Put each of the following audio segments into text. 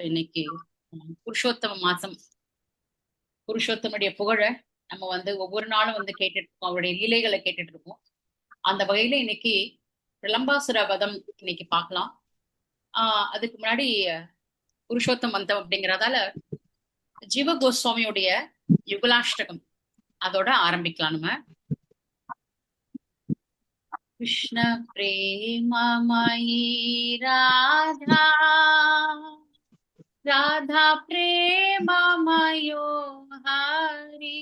இன்னைக்கு புருஷோத்தம மாசம், புருஷோத்தமுடைய புகழ நம்ம ஒவ்வொரு நாளும் கேட்டுட்டு இருக்கோம். அவருடைய லீலைகளை கேட்டுட்டு இருக்கோம். அந்த வகையில இன்னைக்கு பிரலம்பாசுர வதம் இன்னைக்கு பார்க்கலாம். அதுக்கு முன்னாடி புருஷோத்தம் மந்தம் அப்படிங்கிறதால ஜீவ கோஸ்வாமியுடைய யுகலாஷ்டகம் அதோட ஆரம்பிக்கலாம் நம்ம. கிருஷ்ண பிரேமமயி ராதா राधा प्रेममयो हरि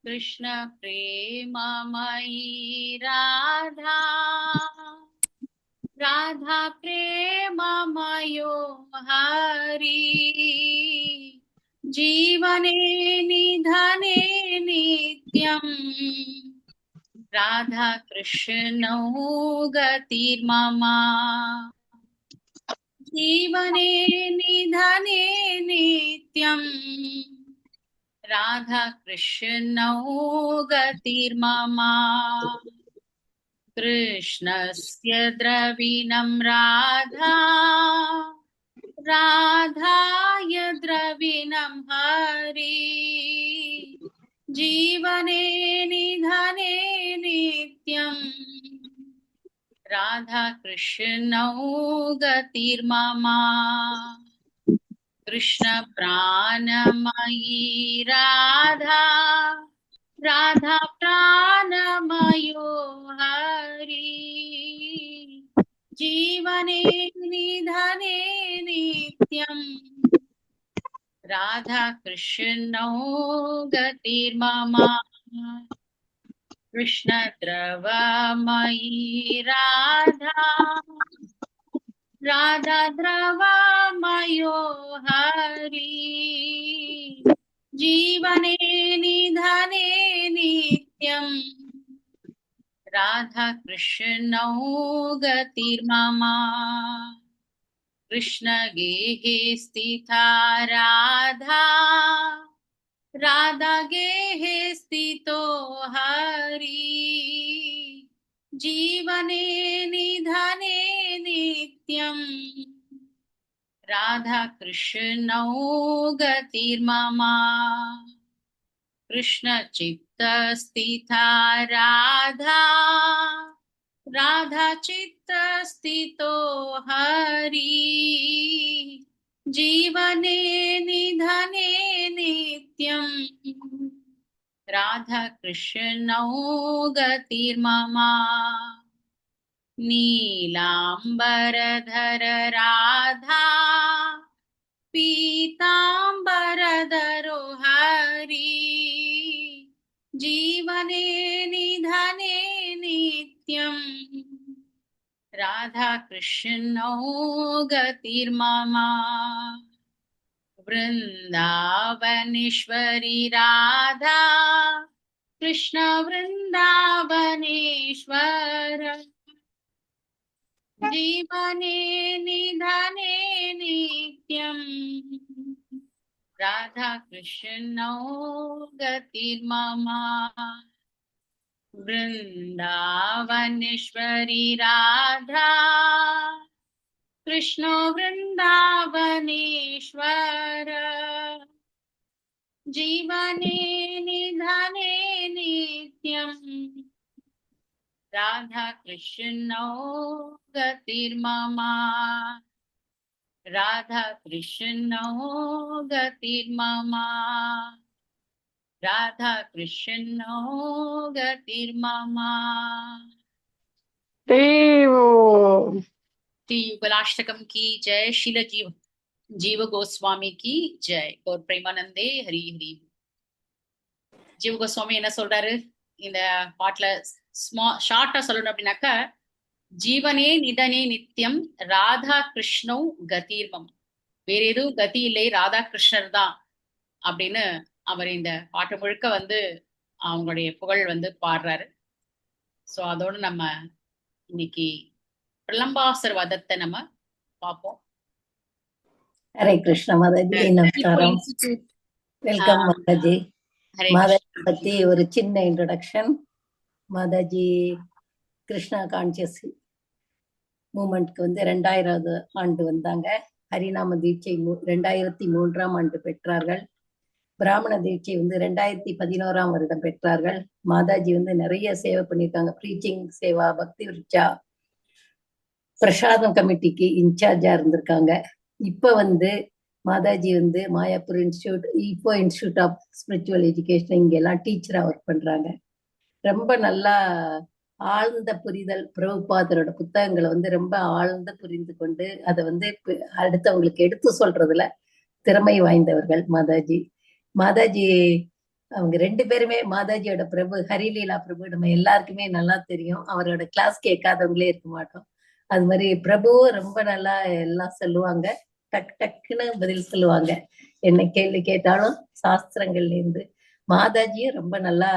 कृष्ण प्रेममयी राधा राधा प्रेममयो हरि जीवने निधने नित्यम् राधा कृष्णौ गतिर्मम जीवने निधने नित्यम् राधा कृष्णौ गतिर्मम कृष्णस्य द्रविणं राधा राधाय द्रविणं हरि जीवने निधने नित्यम् राधा कृष्णौ गतिर्मम कृष्ण प्राणमयी राधा राधा प्राणमयो हरि जीवने निधने नित्यम् राधा कृष्णौ गतिर्मम कृष्ण द्रवमयी राधा राधा द्रवमयो हरि जीवने निधने नित्यम् राधा कृष्णौ गतिर्मम कृष्ण गेहे स्थिता राधा राधा गेहे स्थितो हरि जीवने निधने नित्यम् राधा कृष्णौ गतिर्मम कृष्ण चित्त स्थिता राधा राधा चित्त स्थितो हरि जीवने निधने नित्यम् राधा कृष्णौ गतिर्मम नीलाम्बरधर राधा पीताम्बरधरो हरि जीवने निधने नित्यम् राधा कृष्णौ गतिर्मम वृन्दावनेश्वरी राधा कृष्ण वृन्दावनेश्वर जीवने निधने नित्यम् राधा कृष्णौ गतिर्मम वृन्दावनेश्वरी राधा कृष्ण वृन्दावनेश्वर जीवने निधने नित्यम् राधा कृष्णौ गतिर्मम राधा कृष्णौ गतिर्मम राधा कृष्णौ गतिर्मम युगलाष्टकम की जय। शील जीव गोस्वामी की जय। और प्रेमानंदे हरि हरि। जीव गोस्वामी என்ன சொல்றாரு இந்த பாட்டுல? ஷார்ட்டா சொல்லணும் அப்படின்னாக்கா, ஜீவனே நிதனே நித்தியம் ராதா கிருஷ்ணோ கதீர்மம். வேற எதுவும் கதி இல்லை, ராதா கிருஷ்ணர் தான் அப்படின்னு அவர் இந்த பாட்டு முழுக்க அவங்களுடைய புகழ் பாடுறாரு. சோ அதோட நம்ம இன்னைக்கு பிரலம்பாசுர வதத்தை நம்ம பார்ப்போம். ஹரே கிருஷ்ண மாதாஜி, நமஸ்காரம். வெல்கம் மாதாஜி. மாதாஜி பத்தி ஒரு சின்ன இன்ட்ரோடக்ஷன். மாதாஜி கிருஷ்ணா கான்சியஸ் மூமெண்ட்க்கு வந்து 2000வது ஆண்டு வந்தாங்க. ஹரிநாம தீட்சை 2003ஆம் ஆண்டு பெற்றார்கள். பிராமண தீட்சை வந்து 2011ஆம் வருடம் பெற்றார்கள். மாதாஜி வந்து நிறைய சேவை பண்ணியிருக்காங்க. ப்ரீச்சிங் சேவா, பக்தி விருட்சா, பிரசாதம் கமிட்டிக்கு இன்சார்ஜா இருந்திருக்காங்க. இப்ப வந்து மாதாஜி வந்து மாயாப்பூர் இன்ஸ்டியூட், இப்போ இன்ஸ்டியூட் ஆஃப் ஸ்பிரிச்சுவல் எஜுகேஷன் இங்க எல்லாம் டீச்சரா ஒர்க் பண்றாங்க. ரொம்ப நல்லா ஆழ்ந்த புரிதல், பிரபுபாதரோட புத்தகங்களை வந்து ரொம்ப ஆழ்ந்த புரிந்து கொண்டு அதை வந்து அடுத்தவங்களுக்கு எடுத்து சொல்றதுல திறமை வாய்ந்தவர்கள் மாதாஜி. மாதாஜி அவங்க 2 பேருமே மாதாஜியோட பிரபு, ஹரிலீலா பிரபு நம்ம எல்லாருக்குமே நல்லா தெரியும். அவரோட கிளாஸ் கேட்காதவங்களே இருக்க மாட்டோம். அது மாதிரி பிரபுவும் ரொம்ப நல்லா எல்லாம் சொல்லுவாங்க. டக் டக்குன்னு பதில் சொல்லுவாங்க. என்ன கேள்வி கேட்டாலும் சாஸ்திரங்கள்ல இருந்து. மாதாஜியும் ரொம்ப நல்லா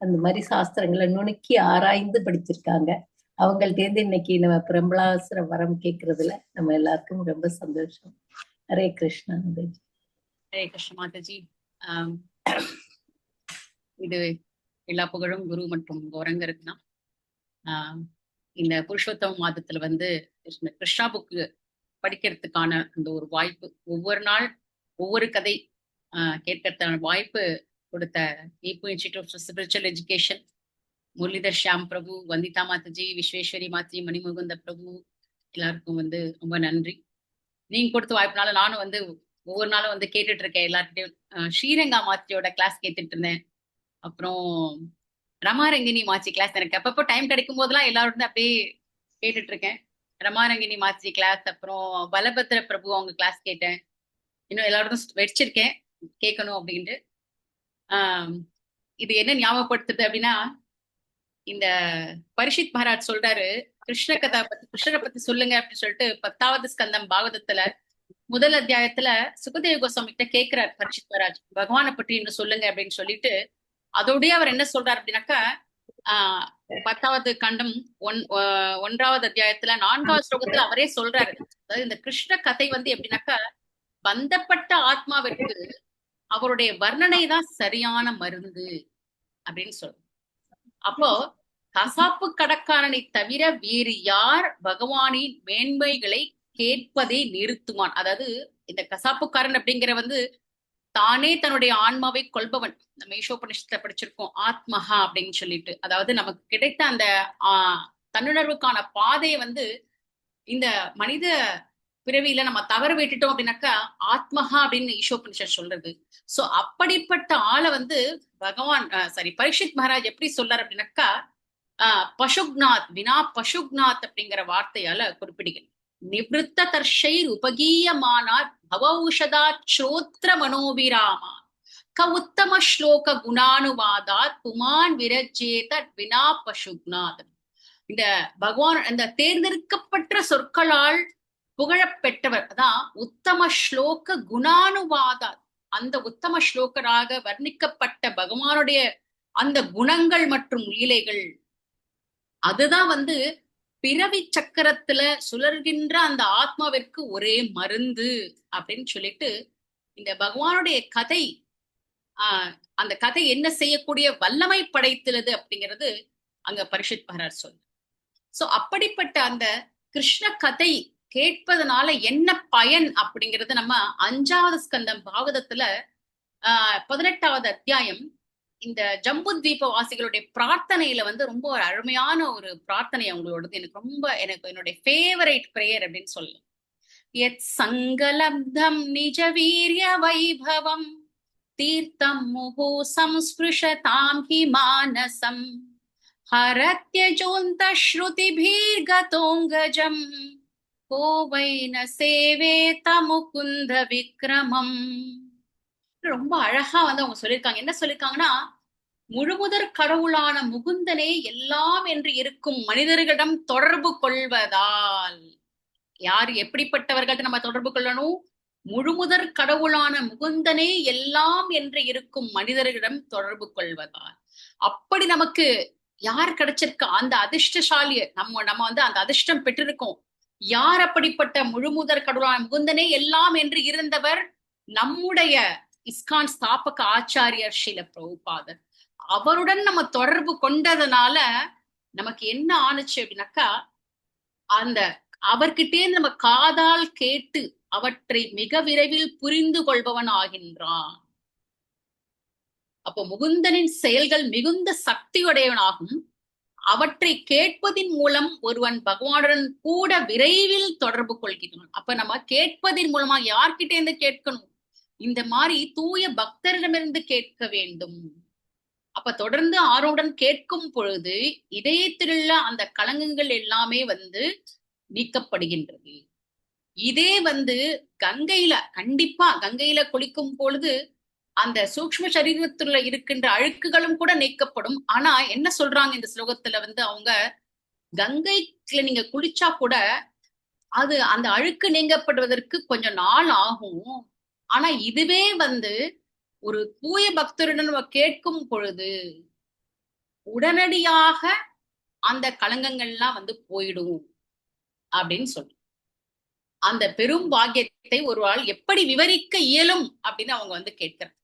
அந்த மாதிரி சாஸ்திரங்களை நுணுக்கி ஆராய்ந்து படிச்சிருக்காங்க. அவங்கள்ட்ட இருந்து இன்னைக்கு நம்ம பிரம்பலாசுர வரம் கேட்கறதுல நம்ம எல்லாருக்கும் ரொம்ப சந்தோஷம். ஹரே கிருஷ்ணா மாதாஜி. ஹரே கிருஷ்ண மாதாஜி. இது எல்லா புகழும் குரு மற்றும் கௌரங்கருக்கு தான். இந்த புருஷோத்தம மாதத்துல வந்து கிருஷ்ணா புக்கு படிக்கிறதுக்கான அந்த ஒரு வாய்ப்பு, ஒவ்வொரு நாள் ஒவ்வொரு கதை கேட்கறதுக்கான வாய்ப்பு கொடுத்த Ipoh institute of spiritual education, Muralidhar Shyam Prabhu, Vandita Mataji, Vishweshwari Mataji, Manimukunda Prabhu எல்லாருக்கும் வந்து ரொம்ப நன்றி. நீங்க கொடுத்த வாய்ப்புனால நானும் வந்து ஒவ்வொரு நாளும் வந்து கேட்டுட்டு இருக்கேன் எல்லார்கிட்டையும். ஸ்ரீரங்கா மாத்தியோட கிளாஸ் கேட்டுட்டு இருந்தேன். அப்புறம் ரமாரங்கினி மாச்சி கிளாஸ் எனக்கு அப்பப்போ டைம் கிடைக்கும் போதெல்லாம் எல்லாரும் அப்படியே கேட்டுட்டு இருக்கேன். ரமாரங்கினி மாச்சி கிளாஸ், அப்புறம் பலபத்ர பிரபு அவங்க கிளாஸ் கேட்டேன். இன்னும் எல்லாரும் வச்சிருக்கேன் கேட்கணும் அப்படின்ட்டு. இது என்ன ஞாபகப்படுத்துது அப்படின்னா, இந்த பரிஷித் மகாராஜ் சொல்றாரு கிருஷ்ணரை பத்தி சொல்லுங்க அப்படின்னு சொல்லிட்டு 10வது ஸ்கந்தம் பாகவதத்துல முதல் அத்தியாயத்துல சுகதேவ கோஸ்வாமி கிட்ட கேட்கிறார் பரிஷித் மகாராஜ், பகவானை பற்றி இன்னும் சொல்லுங்க அப்படின்னு சொல்லிட்டு. அதோடய அவர் என்ன சொல்றாரு அப்படின்னாக்கா, 10வது கண்டம் 1வது அத்தியாயத்துல 4வது ஸ்லோகத்துல அவரே சொல்றாரு. அதாவது இந்த கிருஷ்ண கதை வந்து எப்படின்னாக்கா, பந்தப்பட்ட ஆத்மாவிற்கு அவருடைய வர்ணனை தான் சரியான மருந்து அப்படின்னு சொல்ற. அப்போ கசாப்பு கடக்காரனை தவிர வேறு யார் பகவானின் மேன்மைகளை கேட்பதை நிறுத்துவான். அதாவது இந்த கசாப்புக்காரன் அப்படிங்கிற வந்து தானே தன்னுடைய ஆன்மாவை கொள்பவன். நம்ம ஈஷோபனிஷத்துல படிச்சிருக்கோம் ஆத்மஹா அப்படின்னு சொல்லிட்டு. அதாவது நமக்கு கிடைத்த அந்த தன்னுணர்வுக்கான பாதையை வந்து இந்த மனித பிறவியில நம்ம தவறு விட்டுட்டோம் அப்படின்னாக்கா ஆத்மஹா அப்படின்னு ஈஷோபனிஷத் சொல்றது. சோ அப்படிப்பட்ட ஆளை வந்து பகவான் பரீட்சித் மகாராஜ் எப்படி சொல்றாரு அப்படின்னாக்கா, பசுக்நாத், வினா பசுக்நாத் அப்படிங்கிற வார்த்தையால குறிப்பிடுகிறேன். நிவத்த தர்ஷைர் உபகீயமானார் பவௌஷதா சோத்ர மனோபிராமா க உத்தம ஸ்லோக குணானுவாதாத் புமான் விரஜேத வினா பசுக்நாத். இந்த பகவான் அந்த தேர்ந்தெடுக்கப்பட்ட சொற்களால் புகழப்பெற்றவர் அதான் உத்தம ஸ்லோக குணானுவாதாத். அந்த உத்தம ஸ்லோகராக வர்ணிக்கப்பட்ட பகவானுடைய அந்த குணங்கள் மற்றும் லீலைகள், அதுதான் வந்து பிறவி சக்கரத்துல சுழல்கின்ற அந்த ஆத்மாவிற்கு ஒரே மருந்து அப்படின்னு சொல்லிட்டு இந்த பகவானுடைய கதை, அந்த கதை என்ன செய்யக்கூடிய வல்லமை படைத்துள்ளது அப்படிங்கிறது அங்க பரிஷித் மகாராஜ் சொல்ற. சோ அப்படிப்பட்ட அந்த கிருஷ்ண கதை கேட்பதனால என்ன பயன் அப்படிங்கிறது நம்ம 5வது ஸ்கந்தம் பாகவதத்துல 18வது அத்தியாயம் இந்த ஜம்பு தீப வாசிகளுடைய பிரார்த்தனையில வந்து ரொம்ப ஒரு அருமையான ஒரு பிரார்த்தனை அவங்களோடது. எனக்கு என்னுடைய ஃபேவரைட் பிரேயர் அப்படின்னு சொல்லலாம். யத் சங்கலப்தம் நிஜ வீரிய வைபவம் தீர்த்தம் முஹு சம்ஸ்பிருஷதாம் ஹி மானசம் ஹரத்யஜோந்த ஸ்ருதிபீர்கதோங்கஜம் கோவைன சேவேத முகுந்த விக்ரமம். ரொம்ப அழகா வந்து அவங்க சொல்லியிருக்காங்க. என்ன சொல்லியிருக்காங்கன்னா, முழுமுதற் கடவுளான முகுந்தனே எல்லாம் என்று இருக்கும் மனிதர்களிடம் தொடர்பு கொள்வதால். யார் எப்படிப்பட்டவர்கள்ட்ட நம்ம தொடர்பு கொள்ளணும்? முழுமுதற் கடவுளான முகுந்தனே எல்லாம் என்று இருக்கும் மனிதர்களிடம் தொடர்பு கொள்வதால். அப்படி நமக்கு யார் கிடைச்சிருக்கா அந்த அதிர்ஷ்டசாலிய நம்ம வந்து அந்த அதிர்ஷ்டம் பெற்றிருக்கோம். யார் அப்படிப்பட்ட முழுமுதற் கடவுளான முகுந்தனே எல்லாம் என்று இருந்தவர்? நம்முடைய இஸ்கான் ஸ்தாபக ஆச்சாரியர் ஸ்ரீல பிரபுபாதர். அவருடன் நம்ம தொடர்பு கொண்டதுனால நமக்கு என்ன ஆணுச்சு அப்படின்னாக்கா, அந்த அவர்கிட்டே நம்ம காதால் கேட்டு அவற்றை மிக விரைவில் புரிந்து கொள்பவன் ஆகின்றான். அப்போ முகுந்தனின் செயல்கள் மிகுந்த சக்தியுடையவனாகும். அவற்றை கேட்பதின் மூலம் ஒருவன் பகவானுடன் கூட விரைவில் தொடர்பு கொள்கிறான். அப்ப நம்ம கேட்பதின் மூலமா யார்கிட்ட இருந்து கேட்கணும்? இந்த மாதிரி தூய பக்தரிடமிருந்து கேட்க வேண்டும். அப்ப தொடர்ந்து ஆர்வமுடன் கேட்கும் பொழுது இதயத்திலுள்ள அந்த கலங்கங்கள் எல்லாமே நீக்கப்படுகின்றது. இதே கங்கையில கண்டிப்பா கங்கையில குளிக்கும் பொழுது அந்த சூக்ஷ்ம சரீரத்துல இருக்கின்ற அழுக்குகளும் கூட நீக்கப்படும். ஆனா என்ன சொல்றாங்க இந்த ஸ்லோகத்துல அவங்க கங்கைக்குள்ள நீங்க குளிச்சா கூட அது அந்த அழுக்கு நீங்கப்படுவதற்கு கொஞ்சம் நாள் ஆகும். ஆனா இதுவே ஒரு தூய பக்தருடன் நம்ம கேட்கும் பொழுது உடனடியாக அந்த களங்கங்கள்லாம் போயிடும் அப்படின்னு சொல்லு. அந்த பெரும் பாக்கியத்தை ஒருவாள் எப்படி விவரிக்க இயலும் அப்படின்னு அவங்க கேட்கிறாங்க.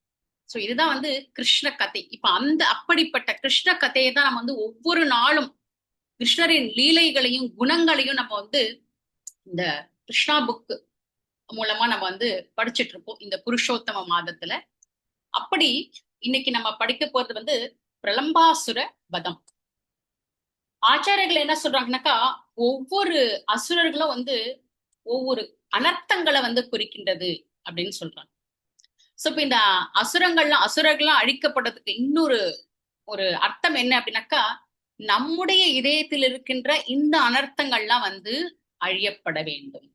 சோ இதுதான் கிருஷ்ண கதை. இப்ப அப்படிப்பட்ட கிருஷ்ண கதையை தான் நம்ம ஒவ்வொரு நாளும் கிருஷ்ணரின் லீலைகளையும் குணங்களையும் நம்ம இந்த கிருஷ்ணா புக் மூலமா நம்ம படிச்சுட்டு இருப்போம் இந்த புருஷோத்தம மாதத்துல. அப்படி இன்னைக்கு நம்ம படிக்க போறது பிரலம்பாசுர வதம். ஆச்சாரியர்கள் என்ன சொல்றாங்கன்னாக்கா ஒவ்வொரு அசுரர்களும் ஒவ்வொரு அனர்த்தங்களை குறிக்கின்றது அப்படின்னு சொல்றாங்க. சோ இப்ப இந்த அசுரர்கள்லாம் அழிக்கப்படுறதுக்கு இன்னொரு ஒரு அர்த்தம் என்ன அப்படின்னாக்கா நம்முடைய இதயத்தில் இருக்கின்ற இந்த அனர்த்தங்கள்லாம் அழியப்பட வேண்டும்.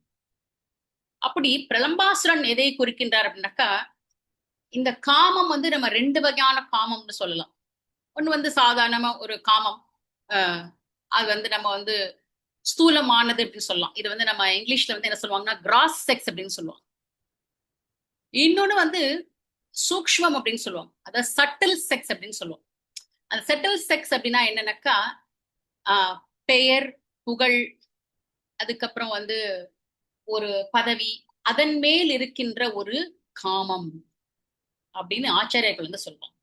அப்படி பிரலம்பாசுரன் எதை குறிக்கின்றார் அப்படின்னாக்கா இந்த காமம் நம்ம ரெண்டு வகையான காமம்னு சொல்லலாம். ஒண்ணு சாதாரணமா ஒரு காமம், அது நம்ம ஸ்தூலமானது அப்படின்னு சொல்லலாம். இது நம்ம இங்கிலீஷ்ல என்ன சொல்லுவாங்கன்னா கிராஸ் செக்ஸ் அப்படின்னு சொல்லுவாங்க. இன்னொன்னு சூக்ஷ்மம் அப்படின்னு சொல்லுவாங்க, அதாவது சட்டில் செக்ஸ் அப்படின்னு சொல்லுவோம். அந்த சட்டில் செக்ஸ் அப்படின்னா என்னன்னாக்கா பெயர், புகழ், அதுக்கப்புறம் ஒரு பதவி, அதன் மேல் இருக்கின்ற ஒரு காமம் அப்படின்னு ஆச்சாரியர்கள் சொல்றாங்க.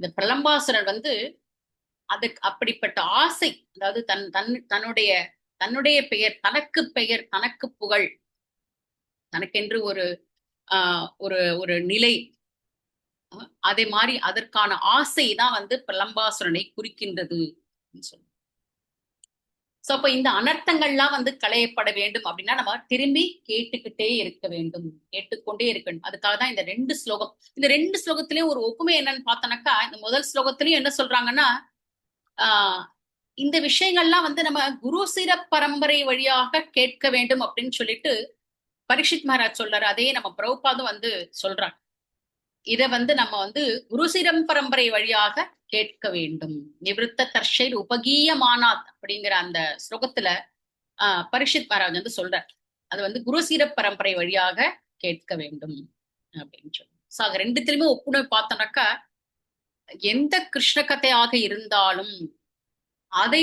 இந்த பிரலம்பாசுரன் அதுக்கு அப்படிப்பட்ட ஆசை, அதாவது தன்னுடைய பெயர், தனக்கு புகழ், தனக்கென்று ஒரு ஒரு நிலை, அதே மாதிரி அதற்கான ஆசை தான் பிரலம்பாசுரனை குறிக்கின்றது சொல்லுவோம். சோ அப்ப இந்த அனர்த்தங்கள்லாம் களையப்பட வேண்டும் அப்படின்னா நம்ம திரும்பி கேட்டுக்கிட்டே இருக்க வேண்டும், கேட்டுக்கொண்டே இருக்க வேண்டும். அதுக்காக தான் இந்த ரெண்டு ஸ்லோகம். இந்த ரெண்டு ஸ்லோகத்திலயும் ஒரு ஒப்புமை என்னன்னு பார்த்தோம்னாக்கா இந்த முதல் ஸ்லோகத்திலயும் என்ன சொல்றாங்கன்னா இந்த விஷயங்கள்லாம் நம்ம குரு சிர பரம்பரை வழியாக கேட்க வேண்டும் அப்படின்னு சொல்லிட்டு பரீட்சித் மகாராஜ் சொல்றாரு. அதே நம்ம பிரபுபாதும் சொல்றாங்க. இத நம்ம குருசிரம் பரம்பரை வழியாக கேட்க வேண்டும். நிவிருத்த தர்ஷைர் உபகீயமானாத் அப்படிங்கிற அந்த ஸ்லோகத்துல பரீட்சித் மகாராஜ் சொல்றார். அது குருசிர பரம்பரை வழியாக கேட்க வேண்டும் அப்படின்னு சொல்லி. சோ அது ரெண்டுத்திலுமே ஒப்புணர்வு பார்த்தோம்னாக்கா எந்த கிருஷ்ண கதையாக இருந்தாலும் அதை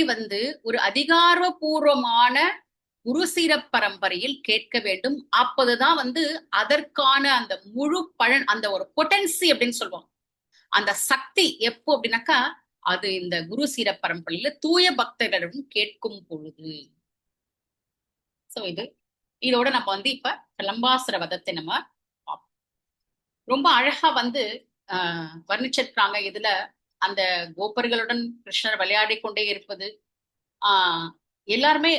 ஒரு அதிகாரபூர்வமான குருசீர பரம்பரையில் கேட்க வேண்டும். அப்போதுதான் அதற்கான அந்த முழு பலன், அந்த ஒரு பொட்டன்சி அப்படின்னு சொல்லுவோம், அந்த சக்தி எப்போ அப்படின்னாக்கா அது இந்த குருசீர பரம்பரையில தூய பக்தர்களிடம் கேட்கும் பொழுது. சோ இதோட நம்ம இப்ப பிரலம்பாசுர வதத்தை நம்ம பார்ப்போம். ரொம்ப அழகா வர்ணிச்சிருக்காங்க. இதுல அந்த கோபர்களுடன் கிருஷ்ணர் விளையாடி கொண்டே இருப்பது, எல்லாருமே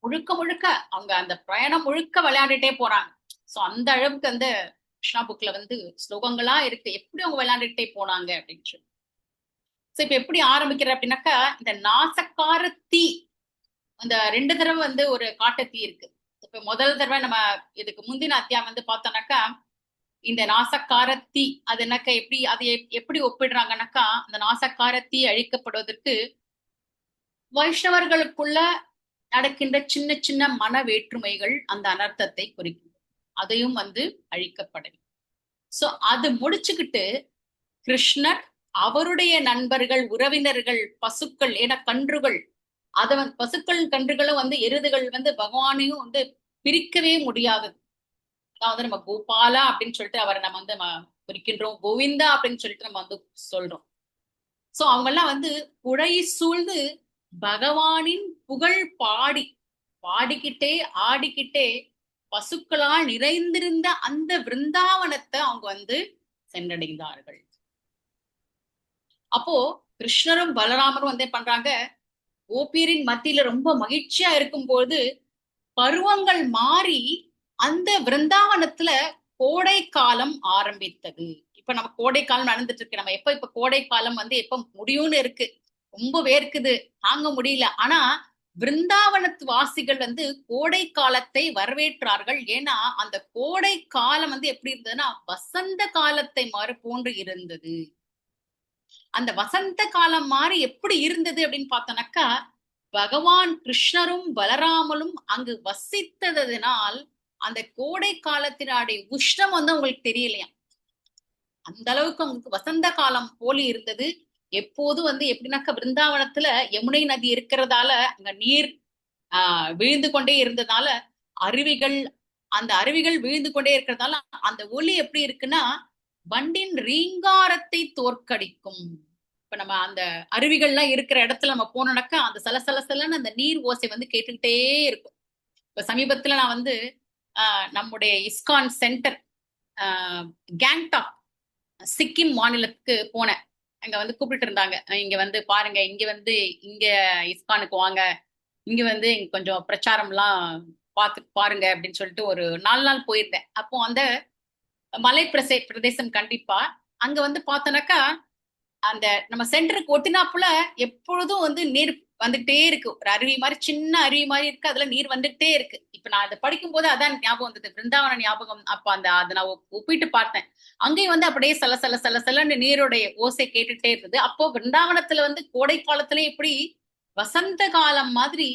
முழுக்க அவங்க அந்த பிரயாணம் முழுக்க விளையாண்டுட்டே போறாங்க. சோ அந்த அளவுக்கு அந்த கிருஷ்ணா புக்ல ஸ்லோகங்களா இருக்கு எப்படி அவங்க விளையாண்டுட்டே போனாங்க அப்படின்னு சொல்லி. சோ இப்ப எப்படி ஆரம்பிக்கிற அப்படின்னாக்கா இந்த நாசக்கார தீ, அந்த ரெண்டு தடவை ஒரு காட்டு தீ இருக்கு. இப்ப முதல் தடவை நம்ம இதுக்கு முந்தின அத்தியாயம் பார்த்தோம்னாக்கா இந்த நாசக்கார தீ அது என்னக்கா அதை எப்படி ஒப்பிடுறாங்கன்னாக்கா அந்த நாசக்கார தீ அழிக்கப்படுவதற்கு வைஷ்ணவர்களுக்குள்ள நடக்கின்ற சின்ன சின்ன மன வேற்றுமைகள் அந்த அனர்த்தத்தை குறிக்கும். அதையும் அழிக்கப்படும். சோ அது முடிச்சுக்கிட்டு கிருஷ்ணர் அவருடைய நண்பர்கள், உறவினர்கள், பசுக்கள், ஏன்னா கன்றுகள், பசுக்கள் கன்றுகளும் எருதுகள் பகவானையும் பிரிக்கவே முடியாது. அதாவது நம்ம கோபாலா அப்படின்னு சொல்லிட்டு அவரை நம்ம குறிக்கின்றோம், கோவிந்தா அப்படின்னு சொல்லிட்டு நம்ம சொல்றோம். சோ அவங்க எல்லாம் புழை சூழ்ந்து பகவானின் புகழ் பாடி பாடிக்கிட்டே ஆடிக்கிட்டே பசுக்களால் நிறைந்திருந்த அந்த விருந்தாவனத்தை அவங்க வந்து சென்றடைந்தார்கள். அப்போ கிருஷ்ணரும் பலராமரும் வந்து பண்றாங்க, கோபியரின் மத்தியில ரொம்ப மகிழ்ச்சியா இருக்கும்போது பருவங்கள் மாறி அந்த விருந்தாவனத்துல கோடை காலம் ஆரம்பித்தது. இப்ப நம்ம கோடை காலம் நடந்துட்டு இருக்கு. நம்ம இப்ப கோடை காலம் வந்து எப்ப முடியும்னு இருக்கு, ரொம்ப வேர்க்குது, தாங்க முடியல. ஆனா விருந்தாவனத்து வாசிகள் வந்து கோடை காலத்தை வரவேற்றார்கள். ஏன்னா அந்த கோடை காலம் வந்து எப்படி இருந்ததுன்னா வசந்த காலத்தை மாறு போன்று இருந்தது. அந்த வசந்த காலம் மாதிரி எப்படி இருந்தது அப்படின்னு பார்த்தோம்னாக்கா, பகவான் கிருஷ்ணரும் பலராமலும் அங்கு வசித்ததினால் அந்த கோடை காலத்தினுடைய உஷ்ணம் வந்து உங்களுக்கு தெரியலையா, அந்த அளவுக்கு அவங்களுக்கு வசந்த காலம் போலி இருந்தது. எப்போதும் வந்து எப்படின்னாக்கா பிருந்தாவனத்துல யமுனை நதி இருக்கிறதால அங்க நீர் விழுந்து கொண்டே இருந்ததால அருவிகள், அந்த அருவிகள் விழுந்து கொண்டே இருக்கிறதால அந்த ஒலி எப்படி இருக்குன்னா வண்டின் ரீங்காரத்தை தோற்கடிக்கும். இப்ப நம்ம அந்த அருவிகள்லாம் இருக்கிற இடத்துல நம்ம போனோம்னாக்கா அந்த சலசலசலன்னு அந்த நீர் ஓசை வந்து கேட்டுக்கிட்டே இருக்கும். இப்ப சமீபத்துல நான் வந்து நம்முடைய இஸ்கான் சென்டர் கேங்டாக் சிக்கிம் மாநிலத்துக்கு போனேன். அங்க வந்து கூப்பிட்டு இருந்தாங்க, இங்க வந்து பாருங்க, இங்க வந்து இங்க இஸ்கானுக்கு வாங்க, இங்க வந்து கொஞ்சம் பிரச்சாரம்லாம் பார்த்து பாருங்க அப்படின்னு சொல்லிட்டு ஒரு 4 நாள் போயிருந்தேன். அப்போ அந்த மலை பிரதேசம் கண்டிப்பா அங்க வந்து பார்த்தோன்னாக்கா அந்த நம்ம சென்டருக்கு ஒட்டினாப்புல எப்பொழுதும் வந்து நீர் வந்துட்டே இருக்கு. ஒரு அருவி மாதிரி, சின்ன அருவி மாதிரி இருக்கு, அதுல நீர் வந்துட்டே இருக்கு. இப்ப நான் அதை படிக்கும் போது அதான் ஞாபகம் வந்தது, பிருந்தாவன ஞாபகம். அப்ப அதை நான் ஒப்பிட்டு பார்த்தேன். அங்கேயும் வந்து அப்படியே சல சல சல சலன்னு நீருடைய ஓசை கேட்டுட்டே இருந்தது. அப்போ பிருந்தாவனத்துல வந்து கோடை காலத்துல எப்படி வசந்த காலம் மாதிரி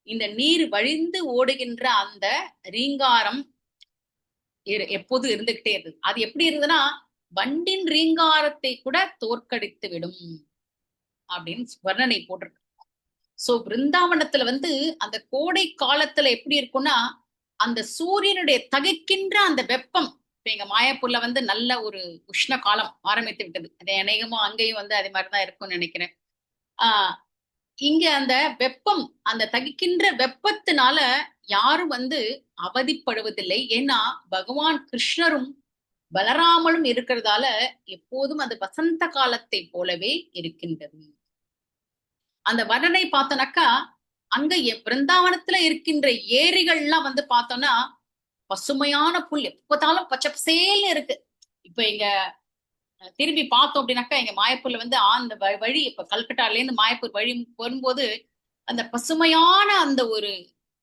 இந்த நீர் வழிந்து ஓடுகின்ற அந்த ரீங்காரம் எப்போது இருந்துகிட்டே இருந்தது. அது எப்படி இருந்ததுன்னா வண்டின் ரீங்காரத்தை கூட தோற்கடித்து விடும் அப்படின்னு வர்ணனை போட்டிருக்கு. சோ பிருந்தாவனத்துல வந்து அந்த கோடை காலத்துல எப்படி இருக்கும்னா அந்த சூரியனுடைய தகைக்கின்ற அந்த வெப்பம். இப்ப எங்க மாயாப்பூர்ல வந்து நல்ல ஒரு உஷ்ண காலம் ஆரம்பித்து விட்டது. அதே அநேகமும் அங்கேயும் வந்து அதே மாதிரிதான் இருக்கும்னு நினைக்கிறேன். இங்க அந்த வெப்பம், அந்த தகிக்கின்ற வெப்பத்தினால யாரும் வந்து அவதிப்படுவதில்லை. ஏன்னா பகவான் கிருஷ்ணரும் பலராமலும் இருக்கிறதால எப்போதும் அது வசந்த காலத்தை போலவே இருக்கின்றது. அந்த வர்ணனை பார்த்தோம்னாக்கா அங்க பிருந்தாவனத்துல இருக்கின்ற ஏரிகள்லாம் வந்து பார்த்தோம்னா பசுமையான புல், எப்போதாலும் பச்சை பசேல்னு இருக்கு. இப்ப இங்க திரும்பி பார்த்தோம் அப்படின்னாக்கா எங்க மாயப்பூர்ல வந்து அந்த வழி, இப்ப கல்கட்டால இருந்து மாயப்பூர் வழி வரும்போது அந்த பசுமையான அந்த ஒரு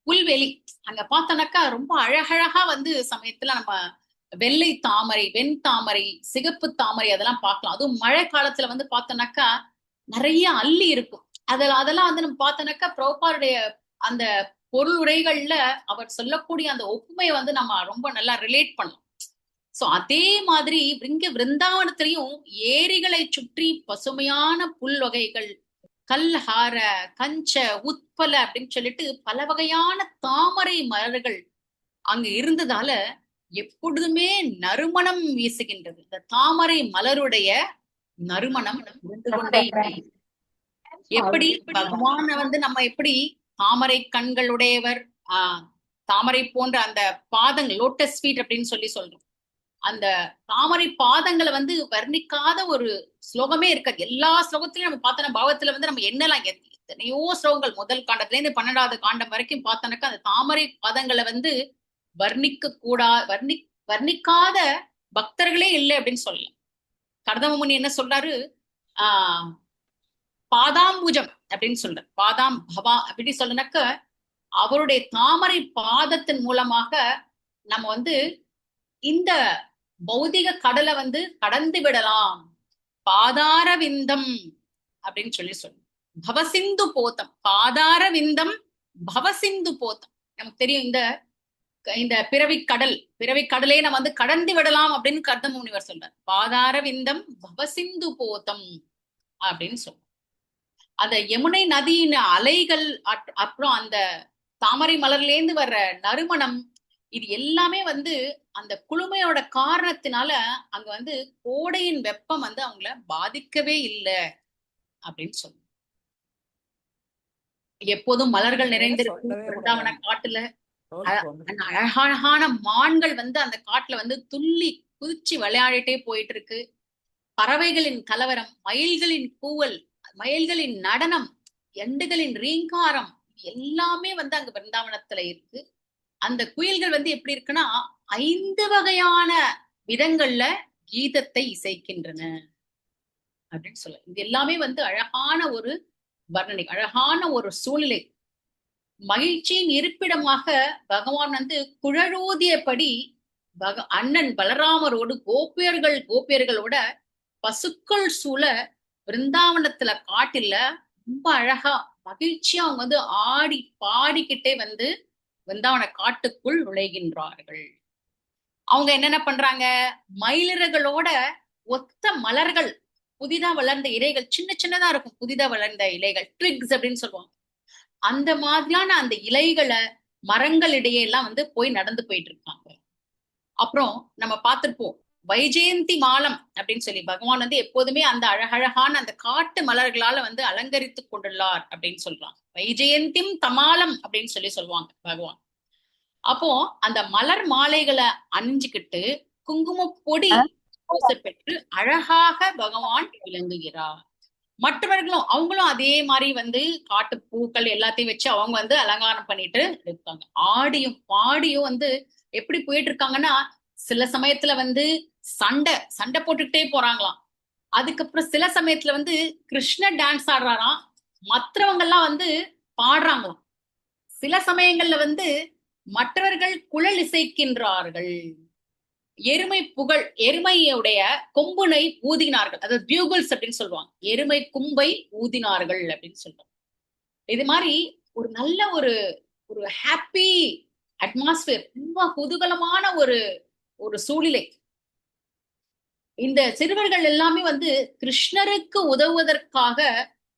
புல்வெளி அங்க பார்த்தோம்னாக்கா ரொம்ப அழகழகா வந்து சமயத்துல நம்ம வெள்ளை தாமரை, வெண் தாமரை, சிகப்பு தாமரை அதெல்லாம் பார்க்கலாம். அதுவும் மழை காலத்துல வந்து பார்த்தோம்னாக்கா நிறைய அல்லி இருக்கும். அதெல்லாம் வந்து நம்ம பார்த்தோம்னாக்கா பிரபுபாருடைய அந்த பொருள் உரைகள்ல அவர் சொல்லக்கூடிய அந்த ஒப்புமையை வந்து நம்ம ரொம்ப நல்லா ரிலேட் பண்ணலாம். சோ அதே மாதிரி இங்க விருந்தாவனத்திலையும் ஏரிகளை சுற்றி பசுமையான புல் வகைகள், கல்ஹார, கஞ்ச, உத்பல அப்படின்னு சொல்லிட்டு பல வகையான தாமரை மலர்கள் அங்க இருந்ததால எப்பொழுதுமே நறுமணம் வீசுகின்றது. இந்த தாமரை மலருடைய நறுமணம் இருந்து கொண்டே. எப்படி பகவான வந்து நம்ம எப்படி தாமரை கண்களுடையவர், தாமரை போன்ற அந்த பாதங்கள், லோட்டஸ் ஃபீட் அப்படின்னு சொல்லி சொல்றோம். அந்த தாமரை பாதங்களை வந்து வர்ணிக்காத ஒரு ஸ்லோகமே இருக்காது. எல்லா ஸ்லோகத்திலையும் நம்ம பார்த்தோம்னா பாவத்துல வந்து நம்ம என்னெல்லாம் எத்தனையோ ஸ்லோகங்கள் முதல் காண்டத்துல இருந்து 12வது காண்டம் வரைக்கும் பார்த்தோம்னாக்கா அந்த தாமரை பாதங்களை வந்து வர்ணிக்காத பக்தர்களே இல்லை அப்படின்னு சொல்லலாம். கர்தம முனி என்ன சொல்றாரு, பாதாம்புஜம் அப்படின்னு சொல்றாரு. பாதாம் பவா அப்படின்னு சொல்றனாக்க அவருடைய தாமரை பாதத்தின் மூலமாக நம்ம வந்து இந்த பௌதிக கடலை வந்து கடந்து விடலாம். பாதார விந்தம் அப்படின்னு சொல்லி பவசிந்து போத்தம், பாதார விந்தம் பவசிந்து போத்தம். நமக்கு தெரியும் இந்த பிறவி கடலே நம்ம வந்து கடந்து விடலாம் அப்படின்னு கர்தம முனிவர் சொல்றார். பாதார விந்தம் பவசிந்து போத்தம் அப்படின்னு சொல்ற அந்த யமுனை நதியின் அலைகள், அப்புறம் அந்த தாமரை மலர்லேந்து வர்ற நறுமணம், இது எல்லாமே வந்து அந்த குளுமையோட காரணத்தினால அங்க வந்து கோடையின் வெப்பம் வந்து அவங்கள பாதிக்கவே இல்லை அப்படின்னு சொல்லுவோம். எப்போதும் மலர்கள் நிறைந்திருக்கும் பிருந்தாவன காட்டுல அந்த அழகான மான்கள் வந்து அந்த காட்டுல வந்து துள்ளி குதிச்சு விளையாடிட்டே போயிட்டு இருக்கு. பறவைகளின் கலவரம், மயில்களின் கூவல், மயில்களின் நடனம், எண்டுகளின் ரீங்காரம் எல்லாமே வந்து அங்க பிருந்தாவனத்துல இருக்கு. அந்த குயில்கள் வந்து எப்படி இருக்குன்னா 5 வகையான விதங்கள்ல கீதத்தை இசைக்கின்றன அப்படின்னு சொல்ல. இது எல்லாமே வந்து அழகான ஒரு வர்ணனை, அழகான ஒரு சூழ்நிலை. மகிழ்ச்சியின் இருப்பிடமாக பகவான் வந்து குழலூதியபடி அண்ணன் பலராமரோடு கோபியர்களோட பசுக்கள் சூழ பிருந்தாவனத்துல காட்டில ரொம்ப அழகா மகிழ்ச்சியா அவங்க வந்து ஆடி பாடிக்கிட்டே வந்து பிருந்தாவன காட்டுக்குள் நுழைகின்றார்கள். அவங்க என்னென்ன பண்றாங்க, மயிலிறகளோட ஒத்த மலர்கள், புதிதா வளர்ந்த இலைகள், சின்ன சின்னதா இருக்கும் புதிதா வளர்ந்த இலைகள், ட்விக்ஸ் அப்படின்னு சொல்லுவாங்க. அந்த மாதிரியான அந்த இலைகளை மரங்களிடையே எல்லாம் வந்து போய் நடந்து போயிட்டு இருக்காங்க. அப்புறம் நம்ம பார்த்திருப்போம் வைஜெயந்தி மாலம் அப்படின்னு சொல்லி பகவான் வந்து எப்போதுமே அந்த அழகழகான அந்த காட்டு மலர்களால வந்து அலங்கரித்து கொண்டுள்ளார் அப்படின்னு சொல்றாங்க. வைஜெயந்திம் தமாலம் அப்படின்னு சொல்லி சொல்லுவாங்க பகவான். அப்போ அந்த மலர் மாலைகளை அணிஞ்சுக்கிட்டு குங்கும பொடி பெற்று அழகாக பகவான் விளங்குகிறார். மற்றவர்களும் அவங்களும் அதே மாதிரி வந்து காட்டு பூக்கள் எல்லாத்தையும் வச்சு அவங்க வந்து அலங்காரம் பண்ணிட்டு இருக்காங்க. ஆடியும் பாடியும் வந்து எப்படி போயிட்டு இருக்காங்கன்னா, சில சமயத்துல வந்து சண்டை போட்டுக்கிட்டே போறாங்களாம். அதுக்கப்புறம் சில சமயத்துல வந்து கிருஷ்ண டான்ஸ் ஆடுறாராம், மற்றவங்க எல்லாம் வந்து பாடுறாங்களாம். சில சமயங்கள்ல வந்து மற்றவர்கள் குழல் இசைக்கின்றார்கள். எருமையுடைய கொம்புனை ஊதினார்கள், அதாவது பியூகல்ஸ் அப்படின்னு சொல்லுவாங்க. எருமை கும்பை ஊதினார்கள் அப்படின்னு சொல்றாங்க. இது மாதிரி ஒரு நல்ல ஒரு ஹாப்பி அட்மாஸ்பியர், ரொம்ப குதூகலமான ஒரு சூழ்நிலை. இந்த சிறுவர்கள் எல்லாமே வந்து கிருஷ்ணருக்கு உதவுவதற்காக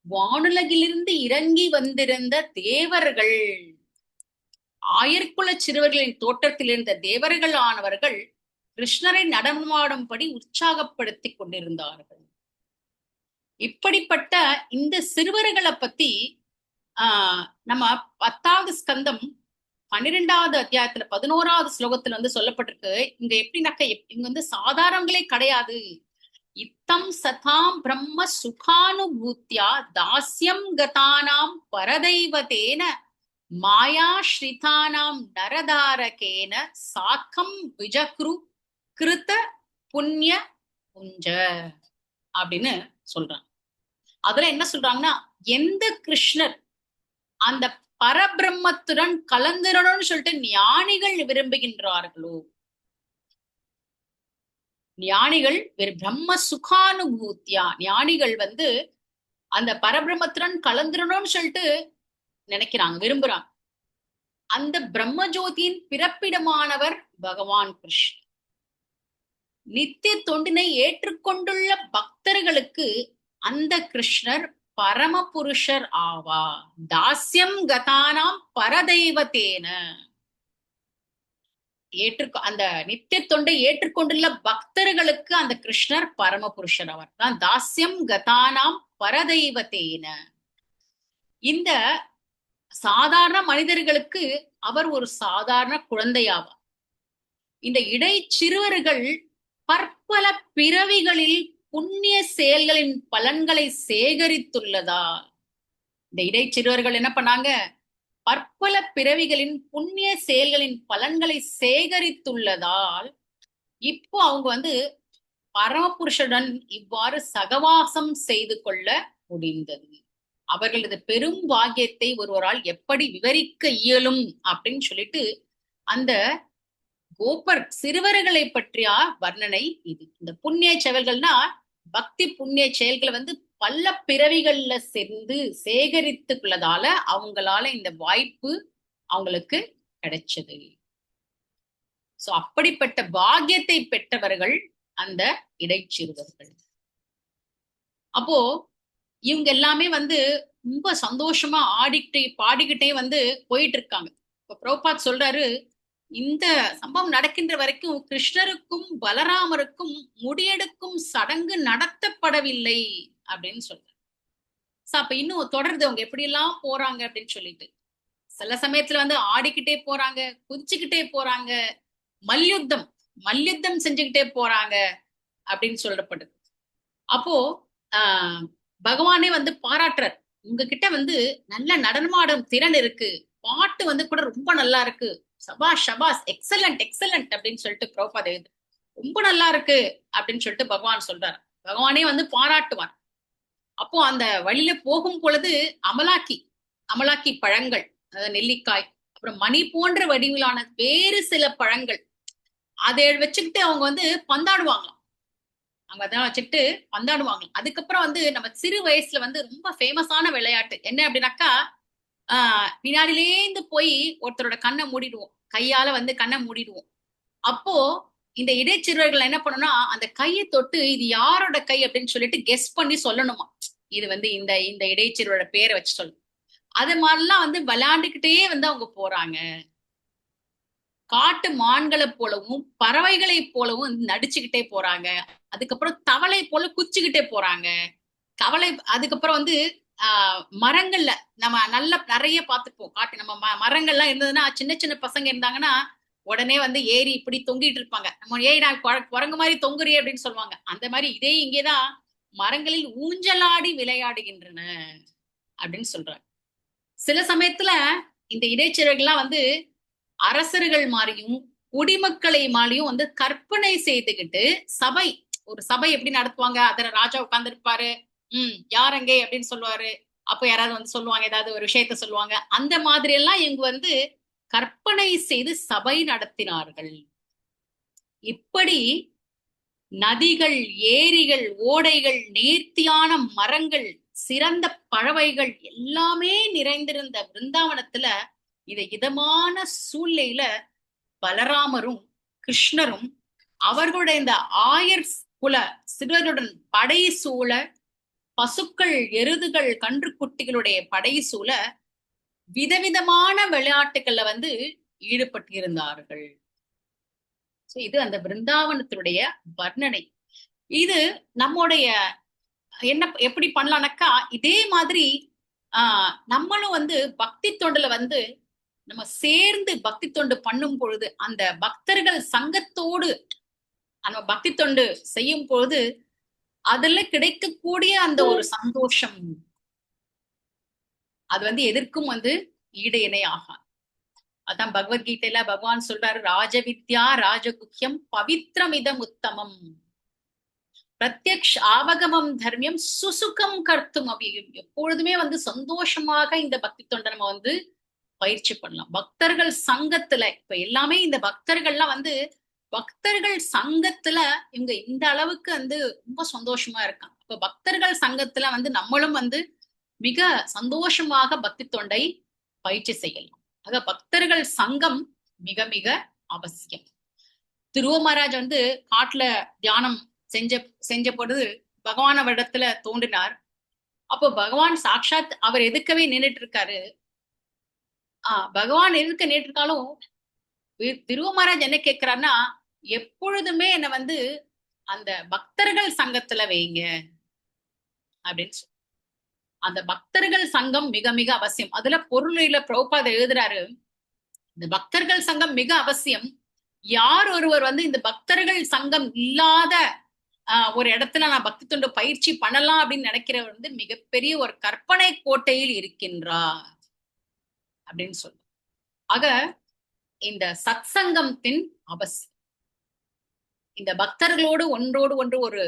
வானுலகிலிருந்து இறங்கி வந்திருந்த தேவர்கள், ஆயர்குல சிறுவர்களின் தோற்றத்தில் இருந்த தேவர்கள் ஆனவர்கள் கிருஷ்ணரை நடனமாடும்படி உற்சாகப்படுத்தி கொண்டிருந்தார்கள். இப்படிப்பட்ட இந்த சிறுவர்களை பத்தி நம்ம 10வது ஸ்கந்தம் 12வது அத்தியாயத்துல 11வது ஸ்லோகத்துல வந்து சொல்லப்பட்டிருக்கு. இங்க எப்படின்னாக்க இங்க வந்து சாதாரணங்களே கிடையாது. இத்தம் சதாம் பிரம்ம சுகானுபூத்தியா தாஸ்யம் கதானாம் பரதைவதேன மாயாஸ்ரிதானாம் நரதாரகேன சாக்கம் விஜக்ரு கிருத்த புண்ணிய புஞ்ச அப்படின்னு சொல்றாங்க. அதுல என்ன சொல்றாங்கன்னா, எந்த கிருஷ்ணர் அந்த பரபிரம்மத்துடன் கலந்துடணும்னு சொல்லிட்டு ஞானிகள் விரும்புகின்றார்களோ, ஞானிகள் பிரம்ம சுகானுபூத்தியா, ஞானிகள் வந்து அந்த பரபிரம்மத்துடன் கலந்துடணும்னு சொல்லிட்டு நினைக்கிறாங்க, விரும்புறாங்க. அந்த பிரம்ம ஜோதியின் பிறப்பிடமானவர் பகவான் கிருஷ்ணர். நித்திய தொண்டினை ஏற்றுக்கொண்டுள்ள பக்தர்களுக்கு அந்த கிருஷ்ணர் பரமபுருஷர் ஆவா. தாஸ்யம் கதானாம் பரதெய்வத்தேன, அந்த நித்திய தொண்டை ஏற்றுக்கொண்டுள்ள பக்தர்களுக்கு அந்த கிருஷ்ணர் பரமபுருஷர் அவர் தான். தாஸ்யம் கதானாம் பரதெய்வத்தேன, இந்த சாதாரண மனிதர்களுக்கு அவர் ஒரு சாதாரண குழந்தையாவார். இந்த இடைச்சிறுவர்கள் பற்பல பிறவிகளில் புண்ணிய செயல்களின் பலன்களை சேகரித்துள்ளதால், இந்த இடைச்சிறுவர்கள் என்ன பண்ணாங்க, பற்பல பிறவிகளின் புண்ணிய செயல்களின் பலன்களை சேகரித்துள்ளதால் இப்போ அவங்க வந்து பரமபுருஷனுடன் இவ்வாறு சகவாசம் செய்து கொள்ள முடிந்தது. அவர்களது பெரும் பாக்கியத்தை ஒருவரால் எப்படி விவரிக்க இயலும் அப்படின்னு சொல்லிட்டு அந்த கோபர் சிறுவர்களை பற்றிய வர்ணனை இது. இந்த புண்ணிய செயல்கள்னா பக்தி புண்ணிய செயல்களை வந்து பல பிறவிகள்ல சேர்ந்து சேகரித்துள்ளதால அவங்களால இந்த வாய்ப்பு அவங்களுக்கு கிடைச்சது. சோ அப்படிப்பட்ட பாக்கியத்தை பெற்றவர்கள் அந்த இடைச்சிறுவர்கள். அப்போ இவங்க எல்லாமே வந்து ரொம்ப சந்தோஷமா ஆடிக்கிட்டே பாடிக்கிட்டே வந்து போயிட்டு இருக்காங்க. இப்ப பிரபுபாத் சொல்றாரு, இந்த சம்பவம் நடக்கின்ற வரைக்கும் கிருஷ்ணருக்கும் பலராமருக்கும் முடியெடுக்கும் சடங்கு நடத்தப்படவில்லை அப்படின்னு சொல்றாரு. அப்ப இன்னும் தொடருது அவங்க எப்படி எல்லாம் போறாங்க அப்படின்னு சொல்லிட்டு. சில சமயத்துல வந்து ஆடிக்கிட்டே போறாங்க, குதிச்சுக்கிட்டே போறாங்க, மல்யுத்தம் மல்யுத்தம் செஞ்சுக்கிட்டே போறாங்க அப்படின்னு சொல்லப்படுது. அப்போ ஆஹ் பகவானே வந்து பாராட்டுறார், உங்ககிட்ட வந்து நல்ல நடனமாடும் திறன் இருக்கு, பாட்டு வந்து கூட ரொம்ப நல்லா இருக்கு, சபாஷ் சபாஸ், எக்ஸலண்ட் எக்ஸலண்ட் அப்படின்னு சொல்லிட்டு பிரபுபாத் எழுது, ரொம்ப நல்லா இருக்கு அப்படின்னு சொல்லிட்டு பகவான் சொல்றாரு. பகவானே வந்து பாராட்டுவார். அப்போ அந்த வழியில போகும் பொழுது அமலாக்கி அமலாக்கி பழங்கள், அதாவது நெல்லிக்காய், அப்புறம் மணி போன்ற வடிவிலான வேறு சில பழங்கள், அதை வச்சுக்கிட்டு அவங்க வந்து பந்தாடுவாங்களாம். அவங்க அதான் வச்சுக்கிட்டு பந்தாடுவாங்களாம். அதுக்கப்புறம் வந்து நம்ம சிறு வயசுல வந்து ரொம்ப ஃபேமஸான விளையாட்டு என்ன அப்படின்னாக்கா, பின்னாடிலேந்து போய் ஒருத்தரோட கண்ணை மூடிடுவோம், கையால வந்து கண்ணை மூடிடுவோம். அப்போ இந்த இடைச்சிறுவர்கள் என்ன பண்ணணும்னா அந்த கையை தொட்டு இது யாரோட கை அப்படின்னு சொல்லிட்டு கெஸ் பண்ணி சொல்லணுமா, இது வந்து இந்த இந்த இடைச்சிறுவரோட பேரை வச்சு சொல்லணும். அது மாதிரிலாம் வந்து விளையாண்டுக்கிட்டே வந்து அவங்க போறாங்க. காட்டு மான்களை போலவும் பறவைகளை போலவும் நடிச்சுக்கிட்டே போறாங்க. அதுக்கப்புறம் தவளை போல குச்சிக்கிட்டே போறாங்க. கவலை. அதுக்கப்புறம் வந்து மரங்கள்ல நம்ம நல்ல நிறைய பார்த்துப்போம். காட்டு நம்ம மரங்கள்லாம் இருந்ததுன்னா சின்ன சின்ன பசங்க இருந்தாங்கன்னா உடனே வந்து ஏறி இப்படி தொங்கிட்டு இருப்பாங்க. நம்ம ஏறி நான் குரங்கு மாதிரி தொங்குறியே அப்படின்னு சொல்லுவாங்க. அந்த மாதிரி இதே இங்கேதான் மரங்களில் ஊஞ்சலாடி விளையாடுகின்றன அப்படின்னு சொல்றாங்க. சில சமயத்துல இந்த இடைச்சிறகுலாம் வந்து அரசர்கள் மாதிரியும் குடிமக்களை மாதிரியும் வந்து கற்பனை செய்துகிட்டு சபை, ஒரு சபை எப்படி நடத்துவாங்க, அதுல ராஜா உட்கார்ந்து இருப்பாரு, யாரங்கே அப்படின்னு சொல்லுவாரு, அப்ப யாராவது வந்து சொல்லுவாங்க, ஏதாவது ஒரு விஷயத்த சொல்லுவாங்க. அந்த மாதிரி எல்லாம் இவங்க வந்து கற்பனை செய்து சபை நடத்தினார்கள். இப்படி நதிகள், ஏரிகள், ஓடைகள், நேர்த்தியான மரங்கள், சிறந்த பறவைகள் எல்லாமே நிறைந்திருந்த பிருந்தாவனத்துல இத இதமான சூழ்நிலையில பலராமரும் கிருஷ்ணரும் அவர்களுடைய இந்த ஆயர் குல சிறுவருடன் படை சூழ, பசுக்கள், எருதுகள், கன்றுக்குட்டிகளுடைய படை சூழ விதவிதமான விளையாட்டுகள்ல வந்து ஈடுபட்டிருந்தார்கள். இது அந்த பிருந்தாவனத்தினுடைய வர்ணனை. இது நம்முடைய என்ன எப்படி பண்ணலாம்னாக்கா, இதே மாதிரி நம்மளும் வந்து பக்தி தொண்டுல வந்து நம்ம சேர்ந்து பக்தி தொண்டு பண்ணும் பொழுது, அந்த பக்தர்கள் சங்கத்தோடு நம்ம பக்தி தொண்டு செய்யும் பொழுது அதுல கிடைக்கக்கூடிய அந்த ஒரு சந்தோஷம், அது வந்து எதற்கும் வந்து ஈடு இணை ஆகாது. அதான் பகவத்கீதையில பகவான் சொல்றாரு, ராஜவித்யா ராஜகுஹ்யம் பவித்ரமிதம் உத்தமம் பிரத்யக்ஷ் ஆவகமம் தர்மியம் சுசுகம் கர்த்தும் அபியும். எப்பொழுதுமே வந்து சந்தோஷமாக இந்த பக்தி தொண்டை நம்ம வந்து பயிற்சி பண்ணலாம். பக்தர்கள் சங்கத்துல இப்ப எல்லாமே இந்த பக்தர்கள்லாம் வந்து பக்தர்கள் சங்கத்துல இவங்க இந்த அளவுக்கு வந்து ரொம்ப சந்தோஷமா இருக்காங்க. இப்ப பக்தர்கள் சங்கத்துல வந்து நம்மளும் வந்து மிக சந்தோஷமாக பக்தி தொண்டை பயிற்சி செய்யலாம். ஆக பக்தர்கள் சங்கம் மிக மிக அவசியம். திருவ மகாராஜ் வந்து காட்டுல தியானம் செஞ்ச பொழுது பகவான் அவரிடத்துல தோன்றினார். அப்போ பகவான் சாட்சாத் அவர் எதுக்கவே நின்றுட்டு இருக்காரு. பகவான் எதுக்க நின்றுட்டு இருக்காலும் திருவ மகாராஜ் என்ன கேட்கிறாருன்னா, எப்பொழுதுமே என்ன வந்து அந்த பக்தர்கள் சங்கத்துல வைங்க அப்படின்னு சொல்லி. அந்த பக்தர்கள் சங்கம் மிக மிக அவசியம். அதுல பொருளில பிரபுபாத் எழுதுறாரு, இந்த பக்தர்கள் சங்கம் மிக அவசியம். யார் ஒருவர் வந்து இந்த பக்தர்கள் சங்கம் இல்லாத ஒரு இடத்துல நான் பக்தி தொண்டு பயிற்சி பண்ணலாம் அப்படின்னு நினைக்கிறவர் வந்து மிகப்பெரிய ஒரு கற்பனை கோட்டையில் இருக்கின்றார் அப்படின்னு சொல்லு. ஆக இந்த சத் சங்கத்தின் அவசியம். இந்த பக்தர்களோடு ஒன்றோடு ஒன்று ஒரு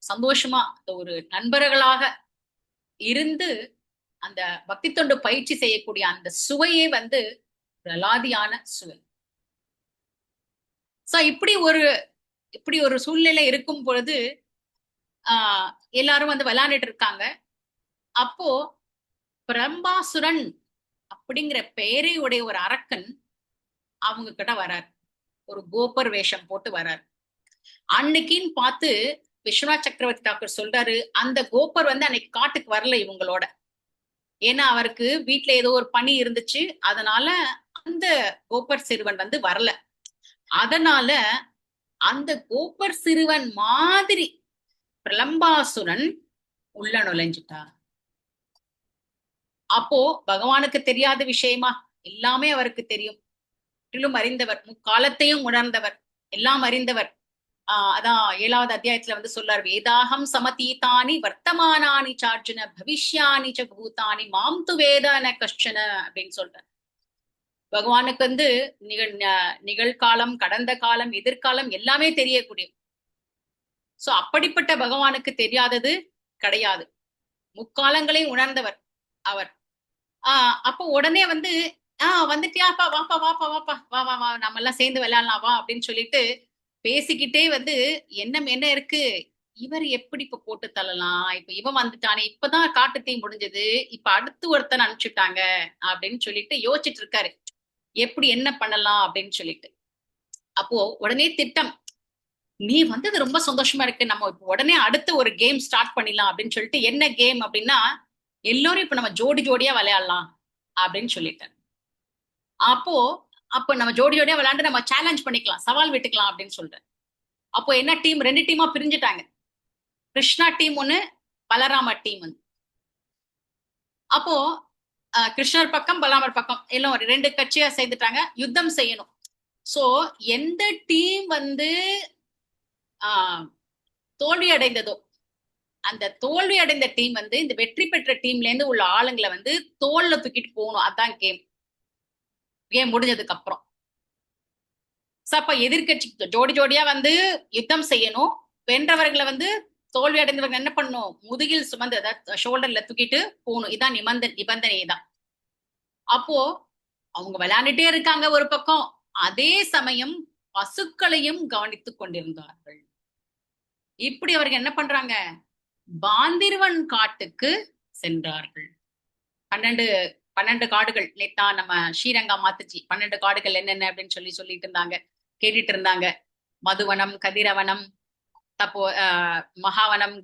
சந்தோஷமா ஒரு நண்பர்களாக இருந்து அந்த பக்தி தொண்டு பயிற்சி செய்யக்கூடிய அந்த சுவையே வந்து பிரலாதியான சுவை. சோ இப்படி ஒரு சூழ்நிலை இருக்கும் பொழுது எல்லாரும் வந்து விளையாண்டுட்டு இருக்காங்க. அப்போ பிரம்பாசுரன் அப்படிங்கிற பெயரை உடைய ஒரு அரக்கன் அவங்க கிட்ட வரார். ஒரு கோபர் வேஷம் போட்டு வரார். அன்னைக்குன்னு பார்த்து விஸ்வநாத் சக்கரவர்த்தி டாக்டர் சொல்றாரு, அந்த கோபர் வந்து அன்னைக்கு காட்டுக்கு வரல இவங்களோட. ஏன்னா அவருக்கு வீட்டுல ஏதோ ஒரு பணி இருந்துச்சு, அதனால அந்த கோபர் சிறுவன் வந்து வரல. அதனால அந்த கோபர் சிறுவன் மாதிரி பிரலம்பாசுரன் உள்ள நுழைஞ்சிட்டா. அப்போ பகவானுக்கு தெரியாத விஷயமா? எல்லாமே அவருக்கு தெரியும். முற்றிலும் அறிந்தவர், முக்காலத்தையும் உணர்ந்தவர், எல்லாம் அறிந்தவர். அதான் 7வது அத்தியாயத்துல வந்து சொல்றார், வேதாகம் சமதீதானி வர்த்தமானானி சார்ஜுன பவிஷ்யானி ச பூதானி மாம் து வேதன கஷ்டன அப்படின்னு சொல்றார். பகவானுக்கு வந்து நிகழ்காலம், கடந்த காலம், எதிர்காலம் எல்லாமே தெரியக்கூடிய. சோ அப்படிப்பட்ட பகவானுக்கு தெரியாதது கிடையாது. முக்காலங்களையும் உணர்ந்தவர் அவர். அப்போ உடனே வந்து வந்துட்டியாப்பா, வாப்பா வாப்பா வாப்பா, வா வா வா, நம்ம எல்லாம் சேர்ந்து விளையாடலாம் வா அப்படின்னு சொல்லிட்டு பேசிக்கிட்டே வந்து எண்ணம் என்ன இருக்கு, இவர் எப்படி இப்ப போட்டு தள்ளலாம், இப்ப இவன் வந்துட்டானே, இப்பதான் காட்டு தீ முடிஞ்சது, இப்ப அடுத்து ஒருத்தன் அனுப்பிச்சுட்டாங்க அப்படின்னு சொல்லிட்டு யோசிச்சுட்டு இருக்காரு, எப்படி என்ன பண்ணலாம் அப்படின்னு சொல்லிட்டு. அப்போ உடனே திட்டம், நீ வந்தது ரொம்ப சந்தோஷமா இருக்கு, நம்ம இப்ப உடனே அடுத்து ஒரு கேம் ஸ்டார்ட் பண்ணிடலாம் அப்படின்னு சொல்லிட்டு. என்ன கேம் அப்படின்னா, எல்லோரும் இப்ப நம்ம ஜோடி ஜோடியா விளையாடலாம் அப்படின்னு சொல்லிட்டேன். அப்போ அப்ப நம்ம ஜோடி ஜோடியா விளையாண்டு நம்ம சேலஞ்ச் பண்ணிக்கலாம், சவால் விட்டுக்கலாம் அப்படின்னு சொல்றேன். அப்போ என்ன டீம், 2 டீமா பிரிஞ்சுட்டாங்க. கிருஷ்ணா டீம் ஒண்ணு, பலராம டீம் ஒண்ணு. அப்போ கிருஷ்ணர் பக்கம் பலராமர் பக்கம் எல்லாம் ஒரு 2 கட்சியா சேர்ந்துட்டாங்க, யுத்தம் செய்யணும். சோ எந்த டீம் வந்து தோல்வி அடைந்ததோ, அந்த தோல்வி அடைந்த டீம் வந்து இந்த வெற்றி பெற்ற டீம்ல இருந்து உள்ள ஆளுங்களை வந்து தோல்ல தூக்கிட்டு போகணும். அதான் கேம். கேம் முடிஞ்சதுக்கு அப்புறம் அப்ப எதிர்கட்சி ஜோடி ஜோடியா வந்து யுத்தம் செய்யணும். வென்றவர்களை வந்து தோல்வி அடைந்தவர்கள் என்ன பண்ணும், முதுகில் சுமந்து, அதாவது ஷோல்டர்ல தூக்கிட்டு போகணும். இதான் நிபந்தனை தான். அப்போ அவங்க விளையாண்டுட்டே இருக்காங்க ஒரு பக்கம், அதே சமயம் பசுக்களையும் கவனித்துக் கொண்டிருந்தார்கள். இப்படி அவர்கள் என்ன பண்றாங்க, பாந்திருவன் காட்டுக்கு சென்றார்கள். 12 காடுகள் நேத்தா நம்ம ஸ்ரீரங்கா மாத்துச்சு. 12 காடுகள் என்னென்ன அப்படின்னு சொல்லிட்டு இருந்தாங்க, கேட்டுட்டு இருந்தாங்க. மதுவனம், கதிரவனம், தப்போ மகாவனம்,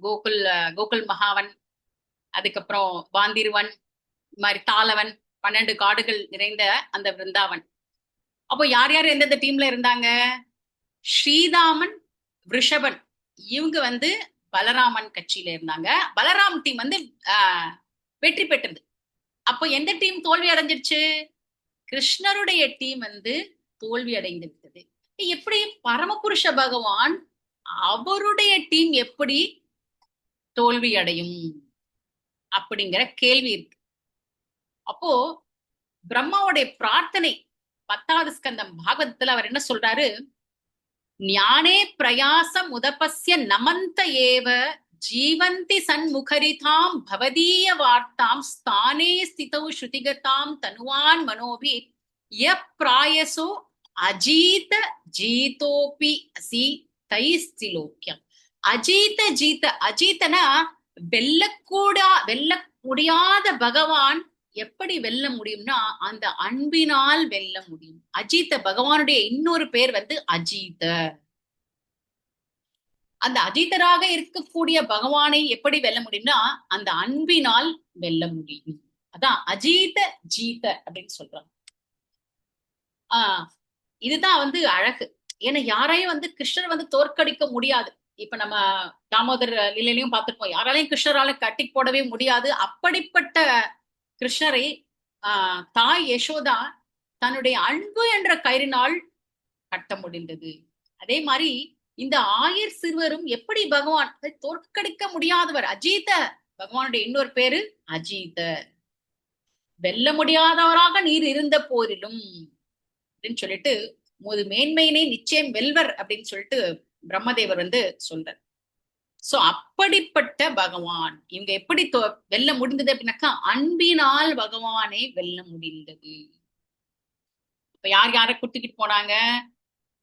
கோகுல் மகாவன், அதுக்கப்புறம் பாந்திருவன், மாதிரி தாளவன், 12 காடுகள் நிறைந்த அந்த விருந்தாவன். அப்போ யார் யார் எந்தெந்த டீம்ல இருந்தாங்க, ஸ்ரீதாமன், ரிஷபன், இவங்க வந்து பலராமன் கட்சியில இருந்தாங்க. பலராம் டீம் வந்து வெற்றி பெற்றது. அப்போ எந்த டீம் தோல்வி அடைஞ்சிருச்சு, கிருஷ்ணருடைய டீம் வந்து தோல்வி அடைந்து விட்டது. எப்படி பரமபுருஷ பகவான் அவருடைய டீம் எப்படி தோல்வி அடையும் அப்படிங்கிற கேள்வி இருக்கு. அப்போ பிரம்மாவுடைய பிரார்த்தனை 10வது ஸ்கந்தம் பாகவதத்துல அவர் என்ன சொல்றாரு, ஞானே பிரயாசம் உதபஸ்ய நமந்த ஏவ ஜீவந்தி சன்முகரிதாம் பவதீய வார்த்தாம் ஸ்தானே ஸ்திதௌ ஸ்ருதிகதாம் தனுவான் மனோபி ய பிராயசோ அஜீத ஜீதோபி அசி தைஸ்திலோக்கியம். அஜீதனா வெல்ல முடியாத பகவான் எப்படி வெல்ல முடியும்னா அந்த அன்பினால் வெல்ல முடியும். அஜீத பகவானுடைய இன்னொரு பேர் வந்து அஜீத. அந்த அஜீதராக இருக்கக்கூடிய பகவானை எப்படி வெல்ல முடியும்னா அந்த அன்பினால் வெல்ல முடியும். அதான் அஜீத ஜீத அப்படின்னு சொல்றாங்க. இதுதான் வந்து அழகு. ஏன்னா யாரையும் வந்து கிருஷ்ணர் வந்து தோற்கடிக்க முடியாது. இப்ப நம்ம தாமோதர் லீலையிலையும் பார்த்திருப்போம், யாராலையும் கிருஷ்ணரால கட்டி போடவே முடியாது. அப்படிப்பட்ட கிருஷ்ணரை தாய் யசோதா தன்னுடைய அன்பு என்ற கயிறினால் கட்ட முடிந்தது. அதே மாதிரி இந்த ஆயர் சிறுவரும் எப்படி பகவான் தோற்கடிக்க முடியாதவர், அஜீத. பகவானுடைய இன்னொரு பேரு அஜீத. வெல்ல முடியாதவராக நீர் இருந்த போதிலும் அப்படின்னு சொல்லிட்டு மேன்மையினை நிச்சயம் வெல்வர் அப்படின்னு சொல்லிட்டு பிரம்மதேவர் வந்து சொல்றார். சோ அப்படிப்பட்ட பகவான் இவங்க எப்படி வெல்ல முடிந்தது அப்படின்னாக்கா அன்பினால் பகவானை வெல்ல முடிந்தது. இப்ப யார் யாரை குட்டிக்கிட்டு போனாங்க,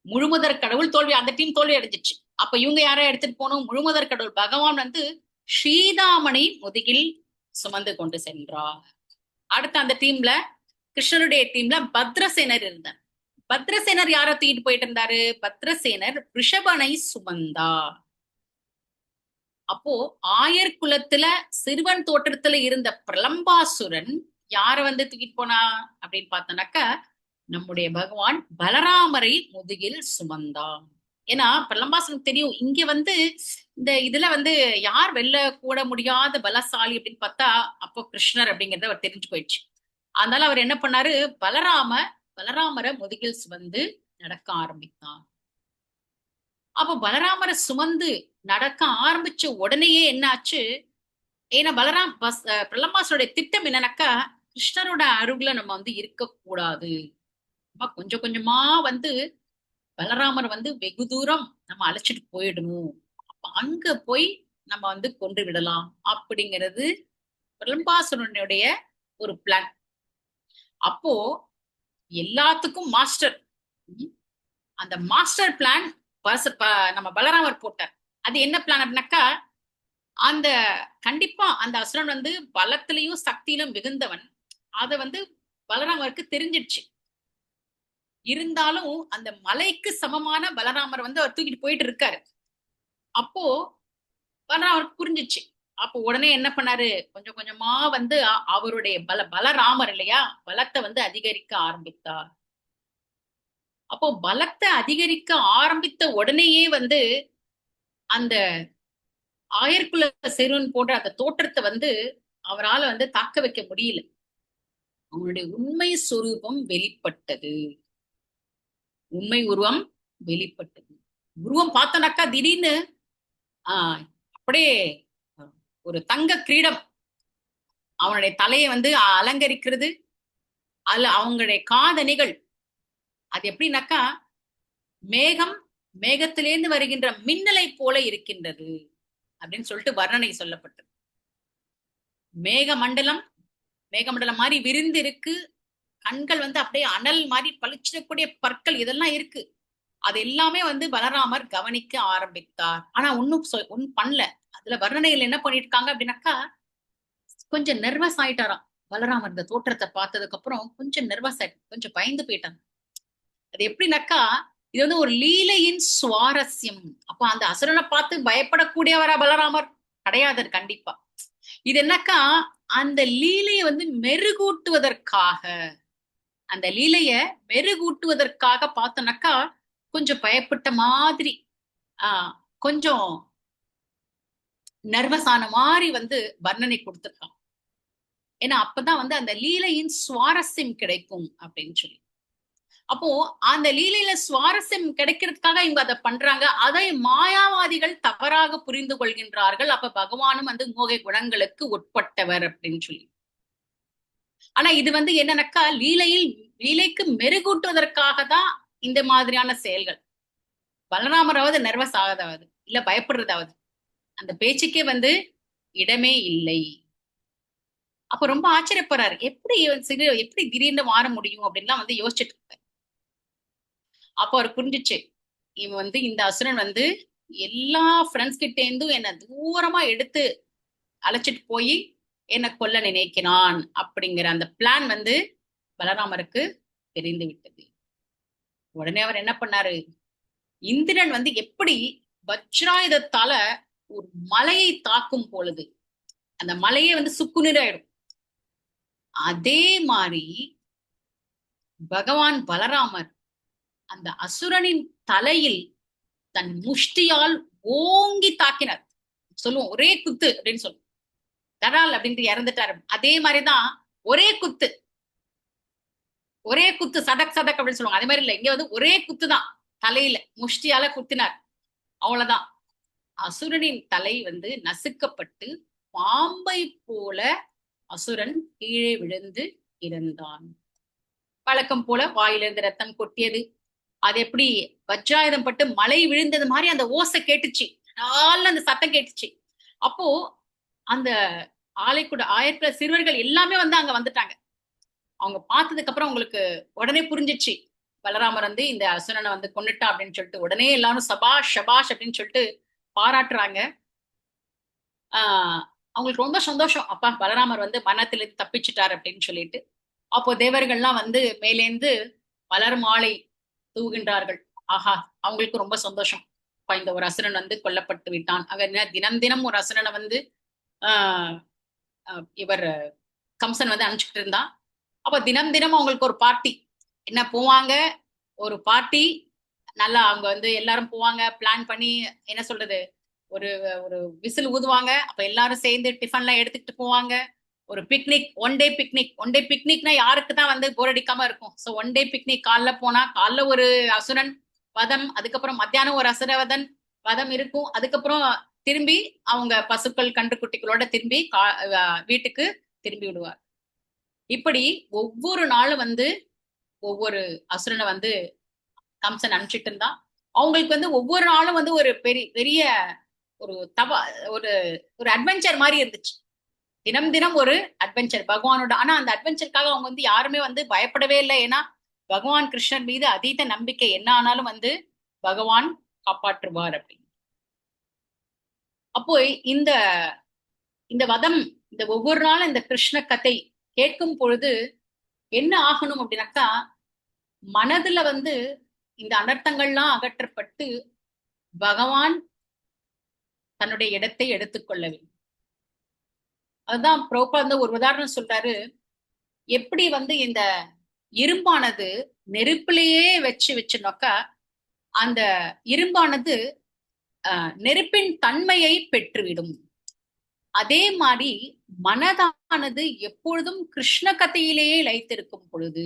முழுமுதற் கடவுள் தோல்வி, அந்த டீம் தோல்வி அடைஞ்சிச்சு. அப்ப இவங்க யாரை எடுத்துட்டு போனோம், முழுமுதற் கடவுள் பகவான் வந்து ஸ்ரீதாமனை முதுகில் சுமந்து கொண்டு சென்றார். அடுத்த அந்த டீம்ல கிருஷ்ணருடைய டீம்ல பத்ரசேனர் இருந்தார். பத்ரசேனர் யாரை தூக்கிட்டு போயிட்டு இருந்தாரு, பத்ரசேனர் ரிஷபனை சுமந்தார். அப்போ ஆயர் குலத்துல சிறுவன் தோற்றத்துல இருந்த பிரலம்பாசுரன் யார வந்து தூக்கிட்டு போனா அப்படின்னு பார்த்தோம்னாக்க நம்முடைய பகவான் பலராமரை முதுகில் சுமந்தான். ஏன்னா பிரலம்பாசனுக்கு தெரியும் இங்க வந்து இந்த இதுல வந்து யார் வெல்ல கூட முடியாத பலசாலி அப்படின்னு பார்த்தா அப்போ கிருஷ்ணர் அப்படிங்கறத அவர் தெரிஞ்சு போயிடுச்சு. அதனால அவர் என்ன பண்ணாரு, பலராமரை முதுகில் சுமந்து நடக்க ஆரம்பித்தார். அப்போ பலராமரை சுமந்து நடக்க ஆரம்பிச்ச உடனேயே என்ன ஆச்சு, ஏன்னா பிரலம்பாசனுடைய திட்டம் என்னன்னாக்கா, கிருஷ்ணரோட அருகுல நம்ம வந்து இருக்கக்கூடாது, நம்ம கொஞ்சம் கொஞ்சமா வந்து பலராமர் வந்து வெகு தூரம் நம்ம அழைச்சிட்டு போயிடணும், அப்ப அங்க போய் நம்ம வந்து கொண்டு விடலாம் அப்படிங்கிறது பிரலம்பாசனுடைய ஒரு பிளான். அப்போ எல்லாத்துக்கும் மாஸ்டர், அந்த மாஸ்டர் பிளான் நம்ம பலராமர் போட்டார். அது என்ன பிளான் அப்படின்னாக்கா, அந்த கண்டிப்பா அந்த அசுரன் வந்து பலத்திலையும் சக்தியிலும் மிகுந்தவன். அத வந்து பலராமருக்கு தெரிஞ்சிடுச்சு. இருந்தாலும் அந்த மலைக்கு சமமான பலராமர் வந்து அவர் தூக்கிட்டு போயிட்டு இருக்காரு. அப்போ பலராமருக்கு புரிஞ்சிச்சு. அப்போ உடனே என்ன பண்ணாரு, கொஞ்சம் கொஞ்சமா வந்து அவருடைய பலராமர் இல்லையா, பலத்தை வந்து அதிகரிக்க ஆரம்பித்தார். அப்போ பலத்தை அதிகரிக்க ஆரம்பித்த உடனேயே வந்து அந்த ஆயர்குல சிறுவன் போன்ற அந்த தோற்றத்தை வந்து அவரால் வந்து தாக்க வைக்க முடியல. அவனுடைய உண்மை சொரூபம் வெளிப்பட்டது. உண்மை உருவம் வெளிப்பட்டது. உருவம் பார்த்தனாக்கா திடீர்னு ஆஹ் அப்படியே ஒரு தங்க கிரீடம் அவனுடைய தலையை வந்து அலங்கரிக்கிறது. அதுல அவங்களுடைய காதணிகள் அது எப்படின்னாக்கா, மேகம் மேகத்திலேந்து வருகின்ற மின்னலை போல இருக்கின்றது அப்படின்னு சொல்லிட்டு வர்ணனை சொல்லப்பட்டது. மேகமண்டலம் மேகமண்டலம் மாதிரி விரிந்து இருக்கு. கண்கள் வந்து அப்படியே அனல் மாதிரி பளிச்சிடக்கூடிய பற்கள் இதெல்லாம் இருக்கு. அது எல்லாமே வந்து பலராமர் கவனிக்க ஆரம்பித்தார். ஆனா ஒன்னும் பண்ணல. அதுல வர்ணனைகள் என்ன பண்ணிட்டு இருக்காங்க அப்படின்னாக்கா, கொஞ்சம் நர்வஸ் ஆயிட்டாராம். பலராமர் இந்த தோற்றத்தை பார்த்ததுக்கு அப்புறம் கொஞ்சம் நர்வஸ் ஆயிட்டு கொஞ்சம் பயந்து போயிட்டாங்க. அது எப்படின்னாக்கா, இது வந்து ஒரு லீலையின் சுவாரஸ்யம். அப்ப அந்த அசுரனை பார்த்து பயப்படக்கூடியவரா பலராமர் கிடையாது கண்டிப்பா. இது என்னக்கா, அந்த லீலையை வந்து மெருகூட்டுவதற்காக, அந்த லீலைய மெருகூட்டுவதற்காக பார்த்தோம்னாக்கா கொஞ்சம் பயப்பட்ட மாதிரி, கொஞ்சம் நர்வஸ் ஆன மாதிரி வந்து வர்ணனை கொடுத்திருக்கான். ஏன்னா அப்பதான் வந்து அந்த லீலையின் சுவாரஸ்யம் கிடைக்கும் அப்படின்னு சொல்லி. அப்போ அந்த லீலையில சுவாரஸ்யம் கிடைக்கிறதுக்காக இவங்க அதை பண்றாங்க. அதை மாயாவாதிகள் தவறாக புரிந்து கொள்கின்றார்கள். அப்ப பகவானும் வந்து மோக குணங்களுக்கு உட்பட்டவர் அப்படின்னு சொல்லி. ஆனா இது வந்து என்னன்னாக்கா, லீலைக்கு மெருகூட்டுவதற்காக தான் இந்த மாதிரியான செயல்கள். பலராமராவது நர்வஸ் ஆகாதாவது இல்ல பயப்படுறதாவது, அந்த பேச்சுக்கே வந்து இடமே இல்லை. அப்ப ரொம்ப ஆச்சரியப்படுறாரு, எப்படி திடீர்னு மாற முடியும் அப்படின்லாம் வந்து யோசிச்சுட்டு இருக்காரு. அப்போ அவர் புரிஞ்சிச்சு, இவன் வந்து இந்த அசுரன் வந்து எல்லா ஃப்ரெண்ட்ஸ் கிட்ட இருந்தும் என்ன தூரமா எடுத்து அழைச்சிட்டு போய் என்ன கொல்ல நினைக்கிறான் அப்படிங்கிற அந்த பிளான் வந்து பலராமருக்கு தெரிந்து விட்டது. உடனே அவர் என்ன பண்ணாரு, இந்திரன் வந்து எப்படி வஜ்ராயுதத்தால ஒரு மலையை தாக்கும் பொழுது அந்த மலையே வந்து சுக்குநீராயிடும், அதே மாதிரி பகவான் பலராமர் அந்த அசுரனின் தலையில் தன் முஷ்டியால் ஓங்கி தாக்கினார். சொல்லுவோம் ஒரே குத்து அப்படின்னு சொல்லுவோம், தடால் அப்படின்ட்டு இறந்துட்டாரு. அதே மாதிரிதான் ஒரே குத்து, ஒரே குத்து, சதக் சதக் அப்படின்னு சொல்லுவாங்க. அதே மாதிரி இல்ல, இங்க வந்து ஒரே குத்து தான், தலையில முஷ்டியால குத்தினார். அவ்வளவுதான், அசுரனின் தலை வந்து நசுக்கப்பட்டு பாம்பை போல அசுரன் கீழே விழுந்து இறந்தான். வழக்கம் போல வாயிலிருந்து ரத்தம் கொட்டியது. அது எப்படி வஜ்ராயுதம் பட்டு மழை விழுந்தது மாதிரி அந்த ஓசை கேட்டுச்சு, அந்த சத்தம் கேட்டுச்சு. அப்போ அந்த ஆயர்குல சிறுவர்கள் எல்லாமே வந்து அங்க வந்துட்டாங்க. அவங்க பார்த்ததுக்கு அப்புறம் அவங்களுக்கு உடனே புரிஞ்சிச்சு, பலராமர் வந்து இந்த அசுரனை வந்து கொண்டுட்டா அப்படின்னு சொல்லிட்டு. உடனே எல்லாரும் சபாஷ் சபாஷ் அப்படின்னு சொல்லிட்டு பாராட்டுறாங்க. அவங்களுக்கு ரொம்ப சந்தோஷம், அப்பா பலராமர் வந்து மரணத்திலிருந்து தப்பிச்சுட்டார் அப்படின்னு சொல்லிட்டு. அப்போ தேவர்கள்லாம் வந்து மேலேந்து மலர் மாலை தூவுகின்றார்கள். ஆஹா, அவங்களுக்கு ரொம்ப சந்தோஷம், இந்த ஒரு அசுரன் வந்து கொல்லப்பட்டு விட்டான். அங்க தினம் தினம் ஒரு அசுரனை வந்து ஆஹ் இவர் கம்சன் வந்து அனுப்பிச்சுட்டு இருந்தான். அப்ப தினம் தினம் அவங்களுக்கு ஒரு பார்ட்டி என்ன போவாங்க, ஒரு பார்ட்டி, நல்லா அவங்க வந்து எல்லாரும் போவாங்க, பிளான் பண்ணி என்ன சொல்றது, ஒரு ஒரு விசில் ஊதுவாங்க. அப்ப எல்லாரும் சேர்ந்து டிஃபன்லாம் எடுத்துக்கிட்டு போவாங்க. ஒரு பிக்னிக், ஒன் டே பிக்னிக்னா யாருக்கு தான் வந்து போர் அடிக்காம இருக்கும். ஸோ ஒன் டே பிக்னிக் காலைல போனா, காலைல ஒரு அசுரன் வதம், அதுக்கப்புறம் மத்தியானம் ஒரு அசுரவதன் வதம் இருக்கும். அதுக்கப்புறம் திரும்பி அவங்க பசுக்கள் கன்றுக்குட்டிகளோட திரும்பி வீட்டுக்கு திரும்பி விடுவார். இப்படி ஒவ்வொரு நாளும் வந்து ஒவ்வொரு அசுரனை வந்து கம்சன் அனுப்பிச்சிட்டு இருந்தான். அவங்களுக்கு வந்து ஒவ்வொரு நாளும் வந்து ஒரு பெரிய பெரிய ஒரு ஒரு ஒரு அட்வென்ச்சர் மாதிரி இருந்துச்சு. தினம் தினம் ஒரு அட்வென்ச்சர் பகவானோட. ஆனா அந்த அட்வென்ச்சருக்காக அவங்க வந்து யாருமே வந்து பயப்படவே இல்லை. ஏன்னா பகவான் கிருஷ்ணர் மீது அதீத நம்பிக்கை, என்ன ஆனாலும் வந்து பகவான் காப்பாற்றுவார் அப்படின்னு. அப்போ இந்த இந்த வதம், இந்த ஒவ்வொரு நாளும் இந்த கிருஷ்ண கதை கேட்கும் பொழுது என்ன ஆகணும் அப்படின்னாக்கா, மனதுல வந்து இந்த அனர்த்தங்கள்லாம் அகற்றப்பட்டு பகவான் தன்னுடைய இடத்தை எடுத்துக்கொள்ள வேண்டும். அதுதான் பிரபுபாத் வந்து ஒரு உதாரணம் சொல்றாரு. எப்படி வந்து இந்த இரும்பானது நெருப்பிலேயே வச்சுனோக்கா அந்த இரும்பானது நெருப்பின் தன்மையை பெற்றுவிடும். அதே மாதிரி மனதானது எப்பொழுதும் கிருஷ்ண கதையிலேயே லயித்திருக்கும் பொழுது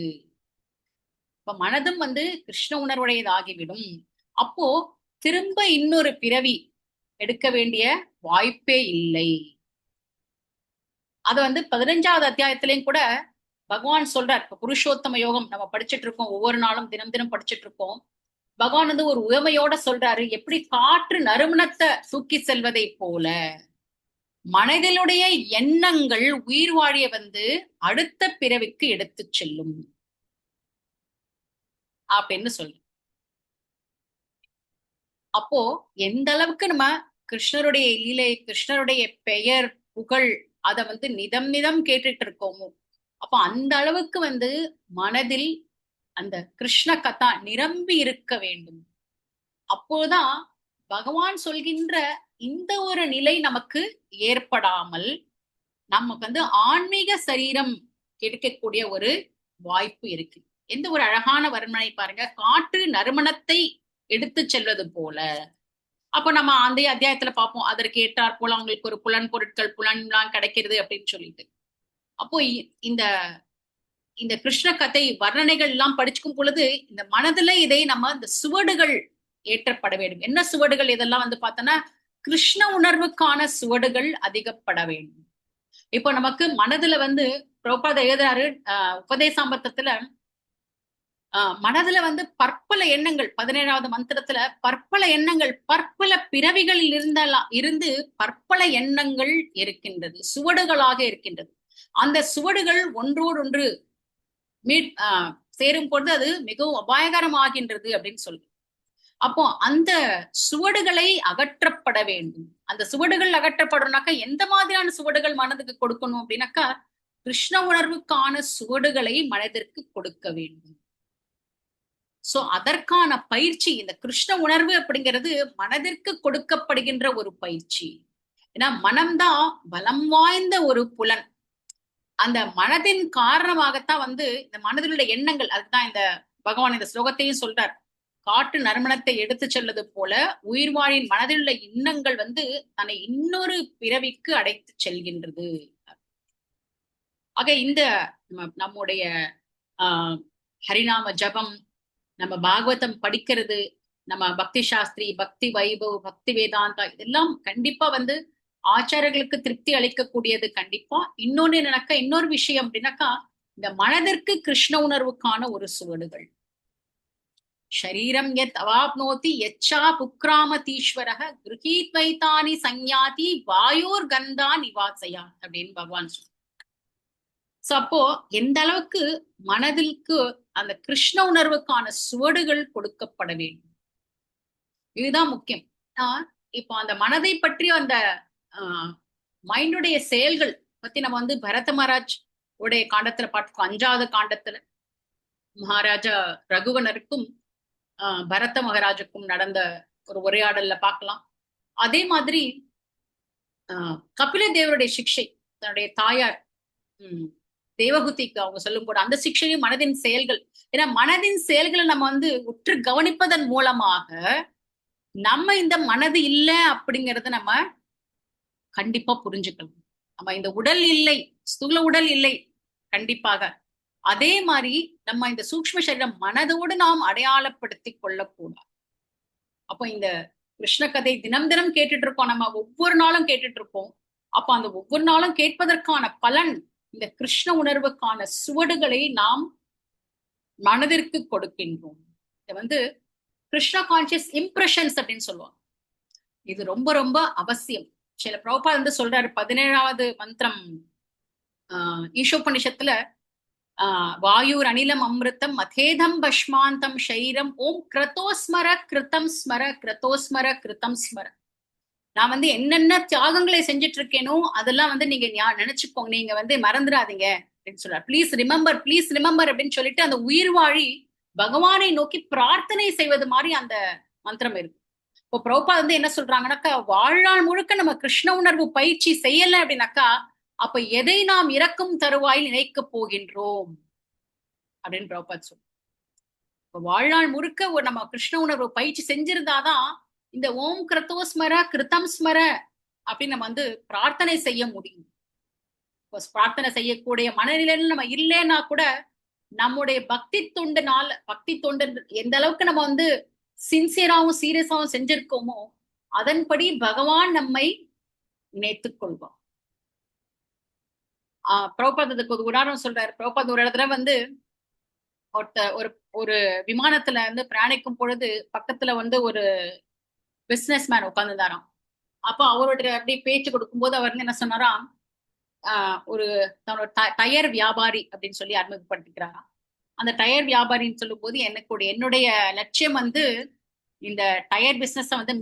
இப்ப மனதும் வந்து கிருஷ்ண உணர்வுடையதாகிவிடும். அப்போ திரும்ப இன்னொரு பிறவி எடுக்க வேண்டிய வாய்ப்பே இல்லை. அது வந்து 15வது அத்தியாயத்திலையும் கூட பகவான் சொல்றார். இப்ப புருஷோத்தம யோகம் நம்ம படிச்சுட்டு இருக்கோம், ஒவ்வொரு நாளும் தினம் தினம் படிச்சுட்டு இருக்கோம். பகவான் வந்து ஒரு உவமையோட சொல்றாரு, எப்படி காற்று நறுமணத்தை தூக்கி செல்வதை போல மனதிலுடைய எண்ணங்கள் உயிர் வாழிய வந்து அடுத்த பிறவிக்கு எடுத்து செல்லும் அப்படின்னு சொல்லு. அப்போ எந்த அளவுக்கு நம்ம கிருஷ்ணருடைய லீலை, கிருஷ்ணருடைய பெயர் புகழ் அதை வந்து நிதம் நிதம் கேட்டுட்டு இருக்கோமோ, அப்போ அந்த அளவுக்கு வந்து மனதில் அந்த கிருஷ்ண கதா நிரம்பி இருக்க வேண்டும். அப்போதான் பகவான் சொல்கின்ற இந்த ஒரு நிலை நமக்கு ஏற்படாமல் நமக்கு வந்து ஆன்மீக சரீரம் கிடைக்கக்கூடிய ஒரு வாய்ப்பு இருக்கு. எந்த ஒரு அழகான வர்ணனை பாருங்க, காற்று நறுமணத்தை எடுத்து செல்வது போல. அப்ப நம்ம அந்த அத்தியாயத்துல பார்ப்போம், அதற்கு ஏற்றாற் போல அவங்களுக்கு ஒரு புலன் பொருட்கள் புலன்லாம் கிடைக்கிறது அப்படின்னு சொல்லிட்டு. அப்போ இந்த இந்த கிருஷ்ண கதை வர்ணனைகள் எல்லாம் படிச்சுக்கும் பொழுது இந்த மனதுல இதை நம்ம இந்த சுவடுகள் ஏற்றப்பட வேண்டும். என்ன சுவடுகள் இதெல்லாம் வந்து பார்த்தோன்னா, கிருஷ்ண உணர்வுக்கான சுவடுகள் அதிகப்பட வேண்டும். இப்போ நமக்கு மனதுல வந்து பிரபுபாத எழுதுறாரு உபதேசாம்பத்தத்துல, மனதுல வந்து பற்பல எண்ணங்கள், 17வது மந்திரத்துல பற்பல எண்ணங்கள், பற்பல பிறவிகளில் இருந்து பற்பல எண்ணங்கள் இருக்கின்றது, சுவடுகளாக இருக்கின்றது. அந்த சுவடுகள் ஒன்றோடொன்று சேரும் பொழுது அது மிகவும் அபாயகரமாகின்றது அப்படின்னு சொல்லி. அப்போ அந்த சுவடுகளை அகற்றப்பட வேண்டும். அந்த சுவடுகள் அகற்றப்படணும்னாக்கா எந்த மாதிரியான சுவடுகள் மனதுக்கு கொடுக்கணும் அப்படின்னாக்கா, கிருஷ்ண உணர்வுக்கான சுவடுகளை மனதிற்கு கொடுக்க வேண்டும். சோ அதற்கான பயிற்சி, இந்த கிருஷ்ண உணர்வு அப்படிங்கிறது மனதிற்கு கொடுக்கப்படுகின்ற ஒரு பயிற்சி. ஏன்னா மனம்தான் பலம் வாய்ந்த ஒரு புலன். அந்த மனதின் காரணமாகத்தான் வந்து இந்த மனதிலுள்ள எண்ணங்கள், அதுதான் இந்த பகவான் இந்த ஸ்லோகத்தையும் சொல்றார். காற்று நறுமணத்தை எடுத்து செல்வது போல உயிர்வாழின் மனதில் உள்ள எண்ணங்கள் வந்து தன்னை இன்னொரு பிறவிக்கு அடைத்து செல்கின்றது. ஆக இந்த நம்முடைய ஹரிநாம ஜபம், நம்ம பாகவதம் படிக்கிறது, நம்ம பக்தி சாஸ்திரி, பக்தி வைபவ், பக்தி வேதாந்தா, இதெல்லாம் கண்டிப்பா வந்து ஆச்சாரர்களுக்கு திருப்தி அளிக்கக்கூடியது. கண்டிப்பா இன்னொன்னு என்னன்னாக்கா, இன்னொரு விஷயம் அப்படின்னாக்கா, இந்த மனதிற்கு கிருஷ்ண உணர்வுக்கான ஒரு சுவடுகள். ஷரீரம் யத் அவாப்னோதி யச்சா புக்ராமதீஸ்வரஹ கிருஹீத்வைதானி சஞ்ஞாதி வாயோர் கந்தா நிவாசயா அப்படின்னு பகவான் சொல்ற. சோ அப்போ எந்த அளவுக்கு மனதிற்கு அந்த கிருஷ்ண உணர்வுக்கான சுவடுகள் கொடுக்கப்பட வேண்டும், இதுதான் முக்கியம். இப்போ அந்த மனதை பற்றி அந்த மைண்டுடைய செயல்கள் பத்தி நம்ம வந்து பரத மகாராஜ் உடைய காண்டத்துல பார்த்துக்கோம். 5வது காண்டத்துல மகாராஜா ரகுவனருக்கும் பரத மகாராஜுக்கும் நடந்த ஒரு உரையாடல்ல பார்க்கலாம். அதே மாதிரி கபில தேவருடைய சிக்ஷை, தன்னுடைய தாயார் தேவகுதிக்கு அவங்க சொல்லும் போது அந்த சிக்ஷையும் மனதின் செயல்கள். ஏன்னா மனதின் செயல்களை நம்ம வந்து உற்று கவனிப்பதன் மூலமாக நம்ம இந்த மனது இல்லை அப்படிங்கறத நம்ம கண்டிப்பா புரிஞ்சுக்கணும். நம்ம இந்த உடல் இல்லை, ஸ்தூல உடல் இல்லை கண்டிப்பாக. அதே மாதிரி நம்ம இந்த சூக்ஷ்ம சரீரம் மனதோடு நாம் அடையாளப்படுத்தி கொள்ளக்கூடாது. அப்போ இந்த கிருஷ்ண கதை தினம் தினம் கேட்டுட்டு இருக்கோம், நம்ம ஒவ்வொரு நாளும் கேட்டுட்டு இருப்போம். அப்ப அந்த ஒவ்வொரு நாளும் கேட்பதற்கான பலன், இந்த கிருஷ்ண உணர்வுக்கான சுவடுகளை நாம் மனதிற்கு கொடுக்கின்றோம். இதை வந்து கிருஷ்ணா கான்சியஸ் இம்ப்ரெஷன்ஸ் அப்படின்னு சொல்லுவாங்க. இது ரொம்ப ரொம்ப அவசியம். சில பிரபா வந்து சொல்றாரு 17வது மந்திரம் ஈஷோபனிஷத்துல, வாயுர் அனிலம் அமிர்தம் மதேதம் பஷ்மாந்தம் ஷைரம் ஓம் கிருதோஸ்மர கிருதம் ஸ்மர கிருதோஸ்மர கிருதம் ஸ்மர. நான் வந்து என்னென்ன தியாகங்களை செஞ்சுட்டு இருக்கேனோ அதெல்லாம் வந்து நீங்க நினைச்சுக்கோங்க, நீங்க வந்து மறந்துடாதீங்க அப்படின்னு சொல்றாரு. ப்ளீஸ் ரிமெம்பர் அப்படின்னு சொல்லிட்டு அந்த உயிர் வாழி பகவானை நோக்கி பிரார்த்தனை செய்வது மாதிரி அந்த மந்திரம் இருக்கு. இப்போ பிரபுபாத் வந்து என்ன சொல்றாங்கன்னாக்கா, வாழ்நாள் முழுக்க நம்ம கிருஷ்ண உணர்வு பயிற்சி செய்யல அப்படின்னாக்கா அப்ப எதை நாம் இறக்கும் தருவாயில் நினைக்க போகின்றோம் அப்படின்னு பிரபுபாத் சொல்ற. இப்போ வாழ்நாள் முழுக்க நம்ம கிருஷ்ண உணர்வு பயிற்சி செஞ்சிருந்தாதான் இந்த ஓம் கிருதோஸ்மர கிருதம் ஸ்மர அப்படின்னு நம்ம வந்து பிரார்த்தனை செய்ய முடியும். பிரார்த்தனை செய்யக்கூடிய மனநிலையில நம்ம இல்லைன்னா கூட நம்முடைய பக்தி தொண்டு எந்த அளவுக்கு நம்ம வந்து சின்சியராகவும் சீரியஸாகவும் செஞ்சிருக்கோமோ அதன்படி பகவான் நம்மை நினைத்துக் கொள்வான். பிரபுபாதத்துக்கு ஒரு உதாரணம் சொல்றாரு. பிரபுபாத் ஒரு இடத்துல வந்து ஒரு ஒரு விமானத்துல வந்து பிரயாணிக்கும் பொழுது பக்கத்துல வந்து ஒரு பிசினஸ் மேன் உட்கார்ந்துருந்தாராம். அப்ப அவருடைய அப்படியே பேச்சு கொடுக்கும்போது அவர் வந்து என்ன சொன்னாராம், ஒரு தன்னோட டயர் வியாபாரி அப்படின்னு சொல்லி அறிமுகப்படுத்திக்கிறாராம். அந்த டயர் வியாபாரின்னு சொல்லும் போது என்னுடைய லட்சியம் வந்து இந்த டயர் பிசினஸ வந்து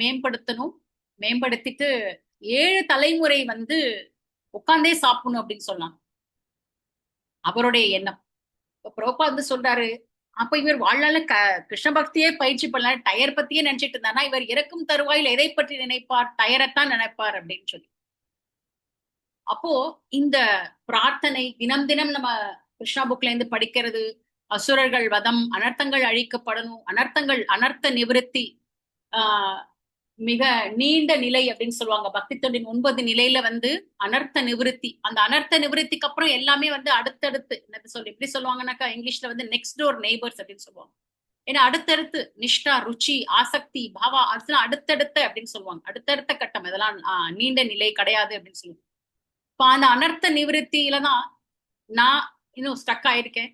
மேம்படுத்திட்டு 7 தலைமுறை வந்து உட்கார்ந்தே சாப்பிடணும் அப்படின்னு சொன்னாங்க அவருடைய எண்ணம். பிரபுபாத் வந்து சொல்றாரு, அப்ப இவர் வாழ்நாள கிருஷ்ண பக்தியே பயிற்சி பண்ணல, டயர் பத்தியே நினைச்சிட்டு இருந்தானா இவர் இறக்கும் தருவாயில் எதை பற்றி நினைப்பார், டயரைத்தான் நினைப்பார் அப்படின்னு சொல்லி. அப்போ இந்த பிரார்த்தனை தினம் தினம் நம்ம கிருஷ்ணா புக்ல இருந்து படிக்கிறது, அசுரர்கள் வதம், அனர்த்தங்கள் அழிக்கப்படணும், அனர்த்த நிவிருத்தி, மிக நீண்ட நிலை அப்படின்னு சொல்லுவாங்க. பக்தி தொண்டின் 9 நிலையில வந்து அனர்த்த நிவிருத்தி. அந்த அனர்த்த நிவிருத்திக்கு அப்புறம் எல்லாமே வந்து அடுத்தடுத்து எப்படி சொல்லுவாங்கன்னாக்கா இங்கிலீஷ்ல வந்து நெக்ஸ்ட் டோர் நெய்பர்ஸ் அப்படின்னு சொல்லுவாங்க. ஏன்னா அடுத்தடுத்து நிஷ்டா, ருச்சி, ஆசக்தி, பாவா, அதெல்லாம் அடுத்தடுத்த அப்படின்னு சொல்லுவாங்க. அடுத்தடுத்த கட்டம் இதெல்லாம் நீண்ட நிலை கிடையாது அப்படின்னு சொல்லுவாங்க. இப்போ அந்த அனர்த்த நிவிருத்தியில தான் நான் இன்னும் ஸ்டக் ஆயிருக்கேன்.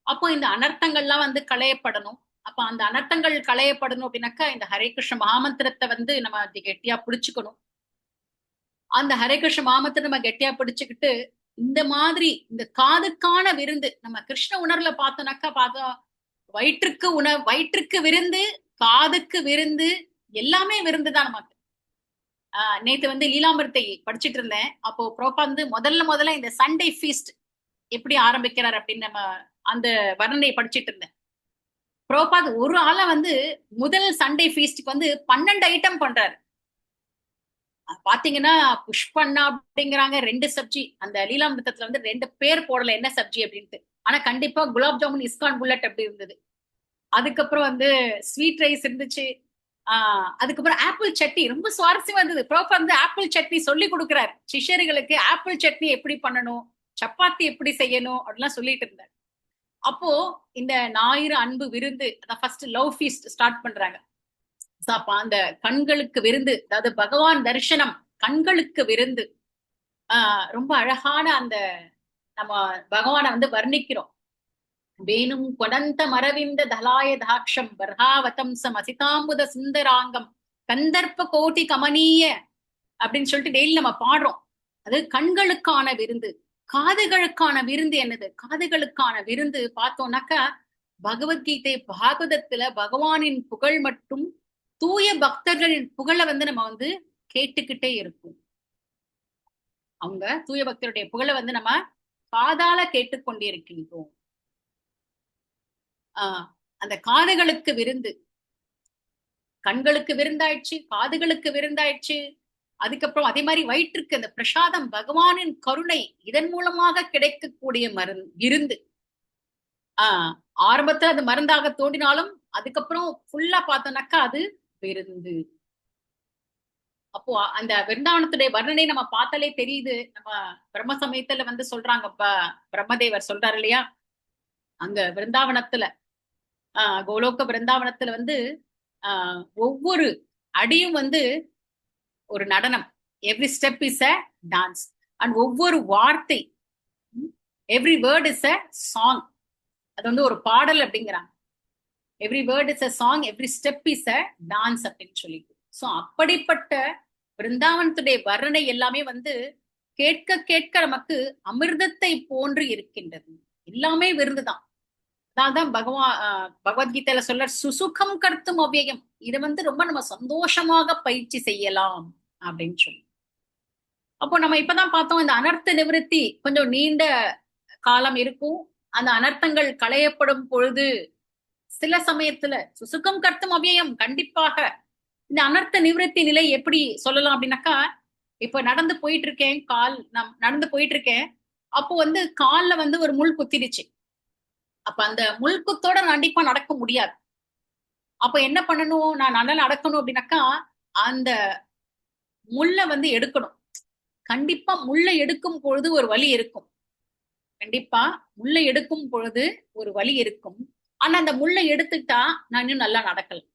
அப்போ இந்த அனர்த்தங்கள்லாம் வந்து களையப்படணும். அப்ப அந்த அனர்த்தங்கள் களையப்படணும் அப்படின்னாக்கா இந்த ஹரே கிருஷ்ண மகாமந்திரத்தை வந்து நம்ம கெட்டியா பிடிச்சுக்கணும். அந்த ஹரே கிருஷ்ண மகாமந்திரம் நம்ம கெட்டியா பிடிச்சுக்கிட்டு இந்த மாதிரி இந்த காதுக்கான விருந்து நம்ம கிருஷ்ண உணர்வுல பார்த்தா வயிற்றுக்கு விருந்து, காதுக்கு விருந்து, எல்லாமே விருந்து தான் நமக்கு. நேத்து வந்து லீலாமிர்த்தை படிச்சுட்டு இருந்தேன். அப்போ பிரபுபாத் வந்து முதல்ல இந்த சண்டே ஃபீஸ்ட் எப்படி ஆரம்பிக்கிறார் அப்படின்னு நம்ம அந்த வர்ணனையை படிச்சுட்டு இருந்தேன். பிரபுபாத் ஒரு ஆளை வந்து முதல் சண்டே ஃபீஸ்டுக்கு வந்து 12 ஐட்டம் பண்றாரு. பாத்தீங்கன்னா புஷ்பண்ணா அப்படிங்கிறாங்க 2 சப்ஜி. அந்த லீலாமிர்தத்துல வந்து 2 பேர் போடல என்ன சப்ஜி அப்படின்ட்டு. ஆனா கண்டிப்பா குலாப் ஜாமுன் இஸ்கான் புல்லட் அப்படி இருந்தது. அதுக்கப்புறம் வந்து ஸ்வீட் ரைஸ் இருந்துச்சு. அதுக்கப்புறம் ஆப்பிள் சட்னி ரொம்ப சுவாரஸ்யமா இருந்தது. பிரபுபாத் வந்து ஆப்பிள் சட்னி சொல்லி கொடுக்குறாரு சிஷ்யர்களுக்கு. ஆப்பிள் சட்னி எப்படி பண்ணணும், சப்பாத்தி எப்படி செய்யணும் அப்படிலாம் சொல்லிட்டு இருந்தாரு. அப்போ இந்த ஞாயிறு அன்பு விருந்து, அதான் ஃபர்ஸ்ட் லவ் ஃபீஸ்ட் ஸ்டார்ட் பண்றாங்க. அந்த கண்களுக்கு விருந்து, அதாவது பகவான் தரிசனம் கண்களுக்கு விருந்து. ரொம்ப அழகான அந்த நம்ம பகவானை வந்து வர்ணிக்கிறோம். வேணும் கொடந்த மரவிந்த தலாய தாட்சம் பர்ஹாவதம்சம் அசிதாம்புத சுந்தராங்கம் கந்தர்ப்ப கோட்டி கமனீய அப்படின்னு சொல்லிட்டு டெய்லி நம்ம பாடுறோம். அது கண்களுக்கான விருந்து. காதுகளுக்கான விருந்து என்னது? காதுகளுக்கான விருந்து பார்த்தோம்னாக்கா பகவத்கீதை பாகவதத்துல பகவானின் புகழ் மட்டும் தூய பக்தர்களின் புகழை வந்து நம்ம வந்து கேட்டுக்கிட்டே இருக்கும். அவங்க தூய பக்தருடைய புகழை வந்து நம்ம காதால கேட்டுக்கொண்டே இருக்கின்றோம். அந்த காதுகளுக்கு விருந்து, கண்களுக்கு விருந்தாயிடுச்சு, காதுகளுக்கு விருந்தாயிடுச்சு. அதுக்கப்புறம் அதே மாதிரி வயிற்றுக்கு அந்த பிரசாதம் பகவானின் கருணை இதன் மூலமாக கிடைக்கக்கூடிய விருந்து. ஆரம்பத்துல அது மருந்தாக தோன்றினாலும் அதுக்கப்புறம் ஃபுல்லா பார்த்தோம்னாக்கா அது விருந்து. அப்போ அந்த விருந்தாவனத்துடைய வர்ணனை நம்ம பார்த்தாலே தெரியுது. நம்ம பிரம்ம சமயத்துல வந்து சொல்றாங்க, பிரம்மதேவர் சொல்றாரு இல்லையா, அங்க விருந்தாவனத்துல கோலோக விருந்தாவனத்துல வந்து ஒவ்வொரு அடியும் வந்து ஒரு நடனம். Every step is a dance. And ஒவ்வொரு வார்த்தை, every word is a song. அது வந்து ஒரு பாடல் அப்படிங்கிறாங்க. Every word is a song, every step is a dance அப்படின்னு சொல்லிட்டு. ஸோ அப்படிப்பட்ட பிருந்தாவனத்துடைய வர்ணனை எல்லாமே வந்து கேட்க கேட்க நமக்கு அமிர்தத்தை போன்று இருக்கின்றது. எல்லாமே விருந்துதான். அதான் பகவத்கீதையில சொல்ற சுசுகம் கர்த்தும் அவ்யயம். இதை வந்து ரொம்ப நம்ம சந்தோஷமாக பயிற்சி செய்யலாம் அப்படின்னு சொல்லி. அப்போ நம்ம இப்பதான் பார்த்தோம், இந்த அனர்த்த நிவர்த்தி கொஞ்சம் நீண்ட காலம் இருக்கும். அந்த அனர்த்தங்கள் களையப்படும் பொழுது சில சமயத்துல சுசுகம் கர்த்தும் அவ்யயம் கண்டிப்பாக இந்த அனர்த்த நிவர்த்தி நிலை எப்படி சொல்லலாம் அப்படின்னாக்கா, இப்ப நடந்து போயிட்டு இருக்கேன், நடந்து போயிட்டு இருக்கேன். அப்போ வந்து கால்ல வந்து ஒரு முள் குத்திடுச்சு. அப்ப அந்த முள் குத்தோட கண்டிப்பா நடக்க முடியாது. அப்ப என்ன பண்ணணும், நான் நல்லா நடக்கணும் அப்படின்னாக்கா அந்த முள்ளை வந்து எடுக்கணும். கண்டிப்பா முள்ளை எடுக்கும் பொழுது ஒரு வலி இருக்கும். கண்டிப்பா முள்ளை எடுக்கும் பொழுது ஒரு வலி இருக்கும். ஆனா அந்த முள்ளை எடுத்துட்டா நான் இன்னும் நல்லா நடக்கலாம்.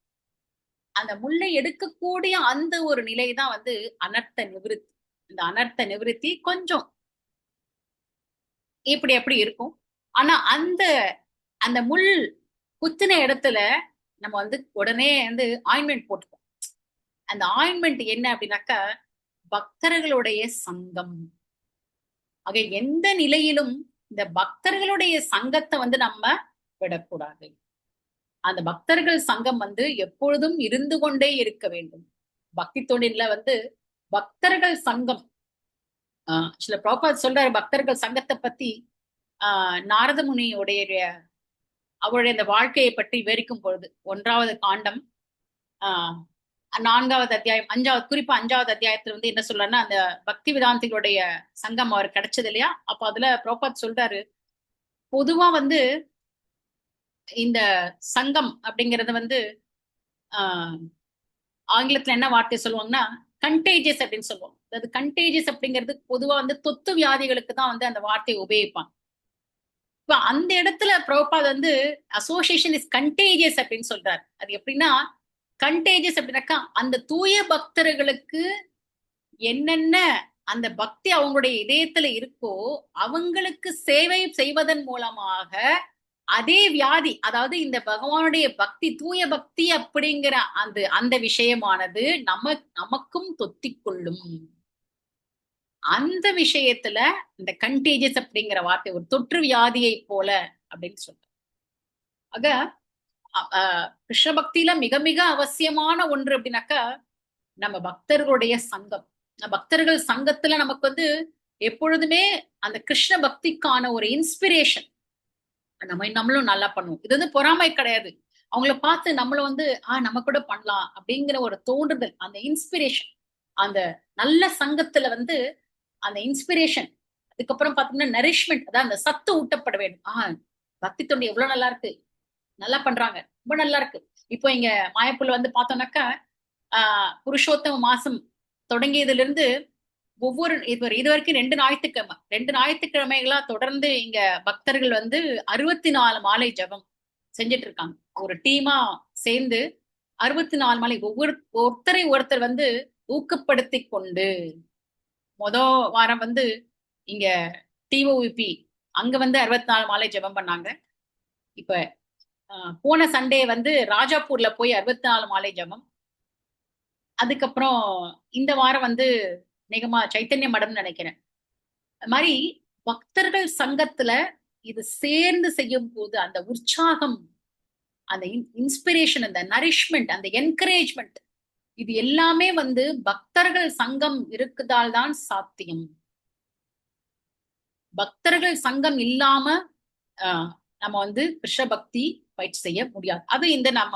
அந்த முள்ளை எடுக்கக்கூடிய அந்த ஒரு நிலைதான் வந்து அனர்த்த நிவிருத்தி. இந்த அனர்த்த நிவிருத்தி கொஞ்சம் இப்படி எப்படி இருக்கும். ஆனா அந்த அந்த முள் குத்தின இடத்துல நம்ம வந்து உடனே வந்து ஆயின்மெண்ட் போட்டுப்போம். அந்த ஆயின்மெண்ட் என்ன அப்படின்னாக்கா பக்தர்களுடைய சங்கம். ஆக எந்த நிலையிலும் இந்த பக்தர்களுடைய சங்கத்தை வந்து நம்ம விடக்கூடாது. அந்த பக்தர்கள் சங்கம் வந்து எப்பொழுதும் இருந்து கொண்டே இருக்க வேண்டும். பக்தி தொண்டில வந்து பக்தர்கள் சங்கம் சில ப்ராப்பர் சொல்றாரு பக்தர்கள் சங்கத்தை பத்தி. நாரத முனியுடைய அவருடைய அந்த வாழ்க்கையை பற்றி விவரிக்கும் பொழுது 1வது காண்டம் 4வது அத்தியாயம் 5வது, குறிப்பா 5வது அத்தியாயத்துல வந்து என்ன சொல்றாருன்னா, அந்த பக்தி வேதாந்திகளுடைய சங்கம் அவர் கிடைச்சது இல்லையா. அப்ப அதுல ப்ராப்பர் சொல்றாரு, பொதுவா வந்து இந்த சங்கம் அப்படிங்கறது வந்து ஆங்கிலத்துல என்ன வார்த்தை சொல்லுவாங்கன்னா கண்டேஜியஸ் அப்படின்னு சொல்லுவோம். அதாவது கண்டேஜியஸ் அப்படிங்கிறது பொதுவா வந்து தொத்து வியாதிகளுக்கு தான் வந்து அந்த வார்த்தையை உபயோகிப்பாங்க. இப்ப அந்த இடத்துல பிரபுபாத் வந்து அசோசியேஷன் இஸ் கண்டேஜியஸ் அப்படின்னு சொல்றாரு. அது எப்படின்னா கண்டேஜியஸ் அப்படின்னாக்கா அந்த தூய பக்தர்களுக்கு என்னென்ன அந்த பக்தி அவங்களுடைய இதயத்துல இருக்கோ அவங்களுக்கு சேவை செய்வதன் மூலமாக அதே வியாதி, அதாவது இந்த பகவானுடைய பக்தி தூய பக்தி அப்படிங்கிற அந்த விஷயமானது நமக்கும் தொத்திக் கொள்ளும். அந்த விஷயத்துல இந்த கண்டேஜியஸ் அப்படிங்கிற வார்த்தை ஒரு தொற்று வியாதியை போல அப்படின்னு சொல்ற. ஆக கிருஷ்ண பக்தியில மிக மிக அவசியமான ஒன்று அப்படின்னாக்கா நம்ம பக்தர்களுடைய சங்கம். பக்தர்கள் சங்கத்துல நமக்கு வந்து எப்பொழுதுமே அந்த கிருஷ்ண பக்திக்கான ஒரு இன்ஸ்பிரேஷன். நம்மளும் நல்லா பண்ணுவோம். இது வந்து பொறாமை கிடையாது. அவங்கள பார்த்து நம்மளும் வந்து நம்ம கூட பண்ணலாம் அப்படிங்கிற ஒரு தோன்றுதல், அந்த இன்ஸ்பிரேஷன், அந்த நல்ல சங்கத்துல வந்து அந்த இன்ஸ்பிரேஷன். அதுக்கப்புறம் பாத்தீங்கன்னா நரிஷ்மெண்ட், அதான் அந்த சத்து ஊட்டப்பட வேண்டும். பக்தி தொண்டு எவ்வளவு நல்லா இருக்கு, நல்லா பண்றாங்க, ரொம்ப நல்லா இருக்கு. இப்போ இங்க மாயப்புல வந்து பார்த்தோம்னாக்கா புருஷோத்தம மாசம் தொடங்கியதுல இருந்து ஒவ்வொரு இது வரைக்கும் 2 ஞாயிற்றுக்கிழமைகளா தொடர்ந்து இங்க பக்தர்கள் வந்து 64 மாலை ஜபம் செஞ்சுட்டு இருக்காங்க. ஒரு டீமா சேர்ந்து 64 மாலை ஒருத்தரை ஒருத்தர் வந்து ஊக்கப்படுத்தி கொண்டு வாரம் வந்து இங்க டிஓவிபி அங்க வந்து 64 மாலை ஜபம் பண்ணாங்க. இப்ப போன சண்டே வந்து ராஜாப்பூர்ல போய் 64 மாலை ஜபம். அதுக்கப்புறம் இந்த வாரம் வந்து நிகமா சைத்தன்ய மடம்னு நினைக்கிறேன். அது மாதிரி பக்தர்கள் சங்கத்துல இது சேர்ந்து செய்யும் போது அந்த உற்சாகம், அந்த இன்ஸ்பிரேஷன், அந்த நரிஷ்மெண்ட், அந்த என்கரேஜ்மெண்ட், இது எல்லாமே வந்து பக்தர்கள் சங்கம் இருக்குதால் தான் சாத்தியம். பக்தர்கள் சங்கம் இல்லாம நம்ம வந்து கிருஷ்ண பக்தி பயிற்சி செய்ய முடியாது. அது இந்த நம்ம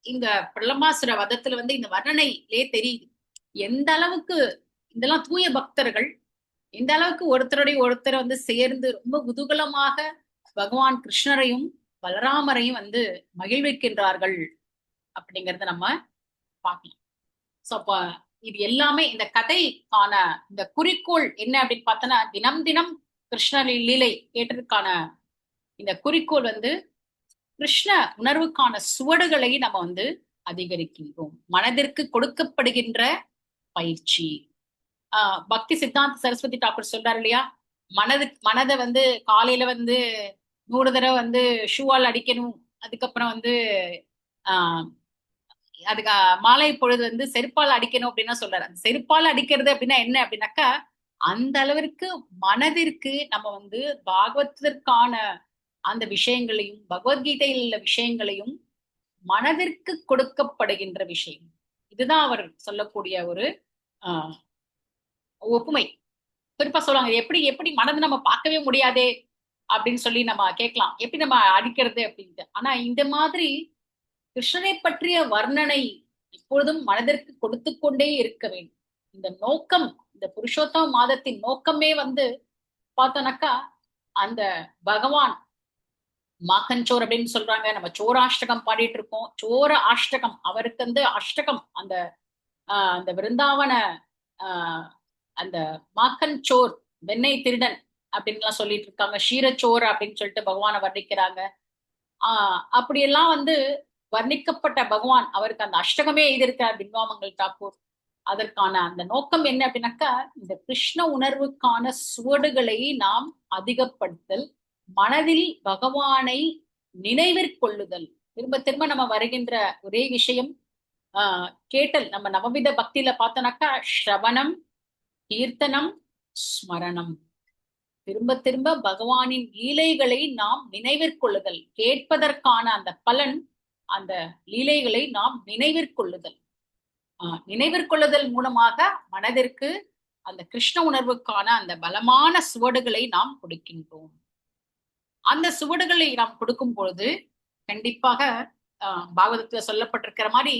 இங்க பிரலம்பாசுர வதத்துல வந்து இந்த வர்ணனையிலே தெரியுது. எந்த அளவுக்கு இதெல்லாம் தூய பக்தர்கள் எந்த அளவுக்கு ஒருத்தருடைய ஒருத்தரை வந்து சேர்ந்து ரொம்ப குதூகலமாக பகவான் கிருஷ்ணரையும் பலராமரையும் வந்து மகிழ்விக்கின்றார்கள் அப்படிங்கறத நம்ம பார்க்கலாம். சோ அப்ப இது எல்லாமே இந்த கதைக்கான இந்த குறிக்கோள் என்ன அப்படின்னு பார்த்தோன்னா, தினம் தினம் கிருஷ்ண லீலை கேட்டதுக்கான இந்த குறிக்கோள் வந்து கிருஷ்ண உணர்வுக்கான சுவடுகளை நம்ம வந்து அதிகரிக்கின்றோம். மனதிற்கு கொடுக்கப்படுகின்ற பயிற்சி. பக்தி சித்தாந்த சரஸ்வதி தாக்கூர் சொல்றாரு இல்லையா, மனதை வந்து காலையில வந்து 100 தடவை வந்து ஷூவால் அடிக்கணும், அதுக்கப்புறம் வந்து ஆஹ் அதுக்கு மாலை பொழுது வந்து செருப்பால் அடிக்கணும் அப்படின்னா சொல்றாரு. அந்த செருப்பால் அடிக்கிறது அப்படின்னா என்ன அப்படின்னாக்கா, அந்த அளவிற்கு மனதிற்கு நம்ம வந்து பாகவதற்கான அந்த விஷயங்களையும் பகவத்கீதையில் உள்ள விஷயங்களையும் மனதிற்கு கொடுக்கப்படுகின்ற விஷயம். இதுதான் அவர் சொல்லக்கூடிய ஒரு ஆஹ் ஒப்புமை. குறிப்பா சொல்லுவாங்க, எப்படி எப்படி மனதை நம்ம பார்க்கவே முடியாதே அப்படின்னு சொல்லி நம்ம கேட்கலாம், எப்படி நம்ம அடிக்கிறது அப்படின்ட்டு. ஆனா இந்த மாதிரி கிருஷ்ணனை பற்றிய வர்ணனை எப்பொழுதும் மனதிற்கு கொடுத்து கொண்டே இருக்க வேண்டும். இந்த நோக்கம், இந்த புருஷோத்தம மாதத்தின் நோக்கமே வந்து பார்த்தோம்னாக்கா, அந்த பகவான் மாக்கஞ்சோர் அப்படின்னு சொல்றாங்க. நம்ம சோராஷ்டகம் பாடிட்டு இருக்கோம். சோர ஆஷ்டகம், அவருக்கு வந்து அஷ்டகம், அந்த அந்த விருந்தாவன ஆஹ் அந்த மாக்கஞ்சோர், வெண்ணெய் திருடன் அப்படின்லாம் சொல்லிட்டு இருக்காங்க. ஷீரச்சோர் அப்படின்னு சொல்லிட்டு பகவானை வர்ணிக்கிறாங்க. அப்படியெல்லாம் வந்து வர்ணிக்கப்பட்ட பகவான், அவருக்கு அந்த அஷ்டகமே எழுதியிருக்கார் பின்வாமங்கள் தாக்கூர். அதற்கான அந்த நோக்கம் என்ன அப்படின்னாக்கா, இந்த கிருஷ்ண உணர்வுக்கான சுவடுகளை நாம் அதிகப்படுத்தல், மனதில் பகவானை நினைவிற்கொள்ளுதல். திரும்ப திரும்ப நம்ம வருகின்ற ஒரே விஷயம் கேட்டல். நம்ம நவவித பக்தியில பார்த்தோம்னாக்கா, ஸ்ரவணம், கீர்த்தனம், ஸ்மரணம். திரும்ப திரும்ப பகவானின் லீலைகளை நாம் நினைவிற்கொள்ளுதல், கேட்பதற்கான அந்த பலன், அந்த லீலைகளை நாம் நினைவிற்கொள்ளுதல். நினைவிற்கொள்ளுதல் மூலமாக மனதிற்கு அந்த கிருஷ்ண உணர்வுக்கான அந்த பலமான சுவடுகளை நாம் கொடுக்கின்றோம். அந்த சுவடுகளை நாம் கொடுக்கும் பொழுது கண்டிப்பாக பாகவதத்துல சொல்லப்பட்டிருக்கிற மாதிரி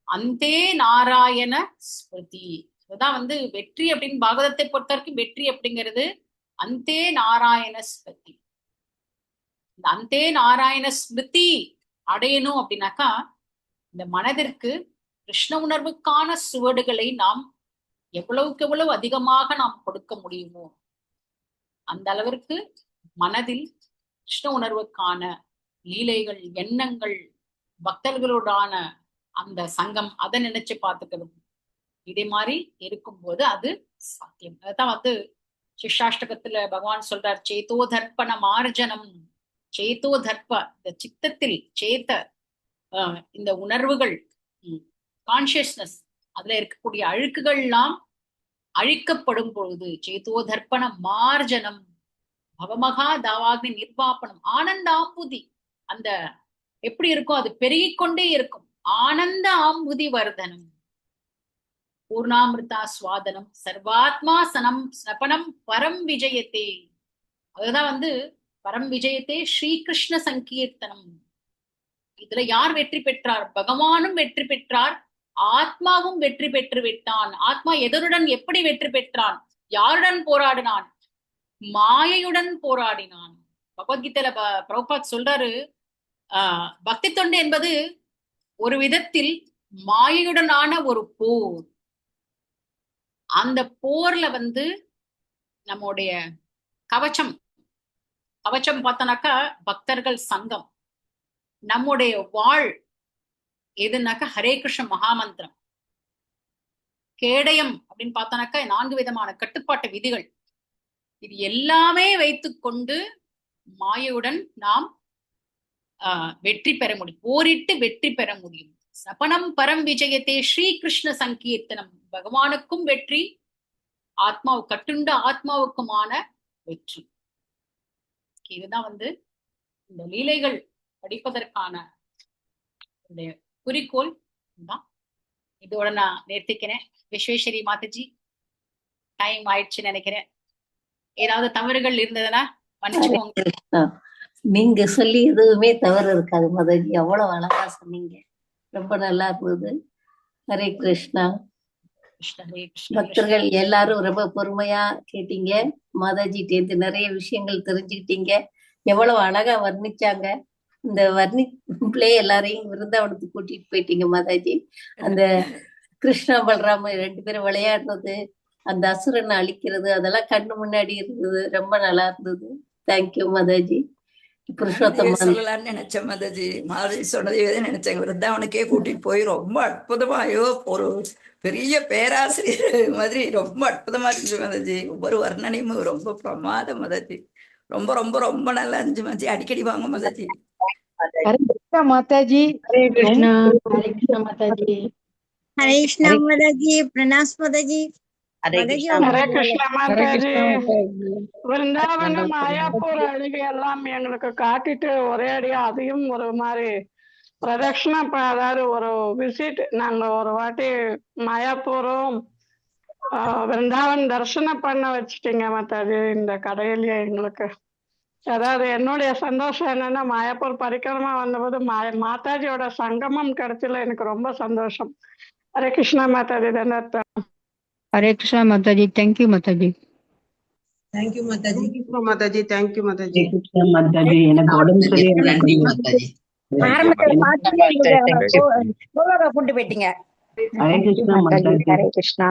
அந்தே நாராயண ஸ்மிருதி, அதுதான் வந்து வெற்றி அப்படின்னு பாகவதத்தை பொறுத்த வரைக்கும். வெற்றி அப்படிங்கிறது அந்தே நாராயண ஸ்மிருதி. இந்த அந்தே நாராயண ஸ்மிருதி அடையணும் அப்படின்னாக்கா, இந்த மனதிற்கு கிருஷ்ண உணர்வுக்கான சுவடுகளை நாம் எவ்வளவுக்கு எவ்வளவு அதிகமாக நாம் கொடுக்க முடியுமோ அந்த அளவிற்கு மனதில் கிருஷ்ண உணர்வுக்கான லீலைகள், எண்ணங்கள், பக்தர்களோடான அந்த சங்கம், அதை நினைச்சு பார்த்துக்கிறது, இதே மாதிரி இருக்கும்போது அது சாத்தியம். அதான் வந்து சிஷ்டாஷ்டகத்துல பகவான் சொல்றார், சேதோ தர்ப்பண மார்ஜனம். சேதோ தர்ப்ப, இந்த சித்தத்தில் சேத்த இந்த உணர்வுகள், கான்சியஸ்னஸ், அதுல இருக்கக்கூடிய அழுக்குகள்லாம் அழிக்கப்படும் பொழுது, சேதோ தர்ப்பண மார்ஜனம், பவமகா தாவாக்னி நிர்வாபனம், ஆனந்த ஆம்புதி, அந்த எப்படி இருக்கும், அது பெருகிக்கொண்டே இருக்கும். ஆனந்த ஆம்புதி வர்தனம், பூர்ணாமிருதா சுவாதனம், சர்வாத்மா சனம் ஸ்னபனம் பரம் விஜயத்தே. அதுதான் வந்து பரம் விஜயத்தே ஸ்ரீகிருஷ்ண சங்கீர்த்தனம். இதுல யார் வெற்றி பெற்றார்? பகவானும் வெற்றி பெற்றார், ஆத்மாவும் வெற்றி பெற்று விட்டான். ஆத்மா எதனுடன் எப்படி வெற்றி பெற்றான்? யாருடன் போராடினான்? மாயையுடன் போராடினான். பகவத்கீதையில பிரபுபாத் சொல்றாரு, பக்தி தொண்டு என்பது ஒரு விதத்தில் மாயையுடனான ஒரு போர். அந்த போர்ல வந்து நம்முடைய கவச்சம் கவச்சம் பார்த்தோம்னாக்கா பக்தர்கள் சங்கம். நம்முடைய வாழ் எதுனாக்கா ஹரே கிருஷ்ண மகாமந்திரம். கேடயம் அப்படின்னு பார்த்தோம்னாக்கா 4 விதமான கட்டுப்பாட்டு விதிகள். இது எல்லாமே வைத்துக்கொண்டு மாயையுடன் நாம் வெற்றி பெற முடியும், போரிட்டு வெற்றி பெற முடியும். சபனம் பரம் விஜயத்தே ஸ்ரீகிருஷ்ண சங்கீர்த்தனம். பகவானுக்கும் வெற்றி, ஆத்மாவு கட்டுண்ட ஆத்மாவுக்குமான வெற்றி. இதுதான் வந்து இந்த லீலைகள் படிப்பதற்கான குறிக்கோள் தான். இதோட நான் நிறுத்திக்கிறேன். விஸ்வேஸ்வரி மாதாஜி, டைம் ஆயிடுச்சுன்னு நினைக்கிறேன். ஏதாவது தவறுகள் இருந்ததுன்னா மன்னிச்சுக்கோங்க. நீங்க சொல்லி எதுவுமே தவறு இருக்காது மாதாஜி, அவ்வளவு அழகா சொன்னீங்க, ரொம்ப நல்லா இருந்தது. ஹரே கிருஷ்ணா. கிருஷ்ண ஹரே கிருஷ்ண பக்தர்கள் எல்லாரும் ரொம்ப பொறுமையா கேட்டீங்க. மாதாஜிட்ட இருந்து நிறைய விஷயங்கள் தெரிஞ்சுக்கிட்டீங்க. எவ்வளவு அழகா வர்ணிச்சாங்க. இந்த வர்ணிப்பிலே எல்லாரையும் விருந்தாவனத்துக்கு கூட்டிட்டு போயிட்டீங்க மாதாஜி. அந்த கிருஷ்ணா பலராம 2 பேரும் விளையாடுறது, அந்த அசுரனை அழிக்கிறது, அதெல்லாம் கண்ணு முன்னாடி இருந்தது. ரொம்ப நல்லா இருந்தது. தேங்க்யூ மாதாஜி. புருஷோத்தமன் சொல்லலாம்னு நினைச்சேன் மாதாஜி. மாதாஜி சொன்னதையே தான் நினைச்சேன். விருந்தாவனுக்கே கூட்டிட்டு போய் ரொம்ப அற்புதமா, ஐயோ ஒரு பெரிய பேராசிரியர் மாதிரி ரொம்ப அற்புதமா இருந்துச்சு மாதாஜி. ஒவ்வொரு வர்ணனையும் ரொம்ப பிரமாதம் மாதாஜி. ரொம்ப ரொம்ப ரொம்ப நல்லா இருந்துச்சு மாதாஜி. அடிக்கடி வாங்க மாதாஜி. ஹரே கிருஷ்ணா மாதாஜி. हरे कृष्णा माताजी। हरे कृष्णा माताजी। प्रणाम माताजी। हरे माताजी कृष्णा ஹரே கிருஷ்ணா ஹரே மாதாஜி. கிருஷ்ணா மாதாஜி. விருந்தாவன மாயாப்பூர் அழகு எல்லாம் எங்களுக்கு காட்டிட்டு ஒரே அடியா அதையும் ஒரு மாதிரி பிரதட்சணா அதாவது ஒரு விசிட் நாங்க ஒரு வாட்டி மாயாப்பூரும் விருந்தாவன் தரிசனம் பண்ண வச்சுட்டீங்க மாதாஜி இந்த கடையிலேயே எங்களுக்கு. அதாவது என்னுடைய சந்தோஷம் என்னன்னா மாயாப்பூர் பரிக்கிரமா வந்தபோது மாதாஜியோட சங்கமம் கிடைச்சல எனக்கு ரொம்ப சந்தோஷம். ஹரே கிருஷ்ணா மாதாஜி. தண்டோதரம். ஹரே கிருஷ்ணா மாதாஜி. தேங்க்யூ மாதாஜி. தேங்க்யூ மாதாஜி. माताजी थैंक यू माताजी। கிருஷ்ணா மாதாஜி, எனக்கு உடம்பு சரியில்லை. நன்றி மாதாஜி. ஆரம்பத்துல பார்த்து Thank you. கோவாக கொண்டு போயிட்டீங்க. ஹரே கிருஷ்ணா மாதாஜி. ஹரே கிருஷ்ணா.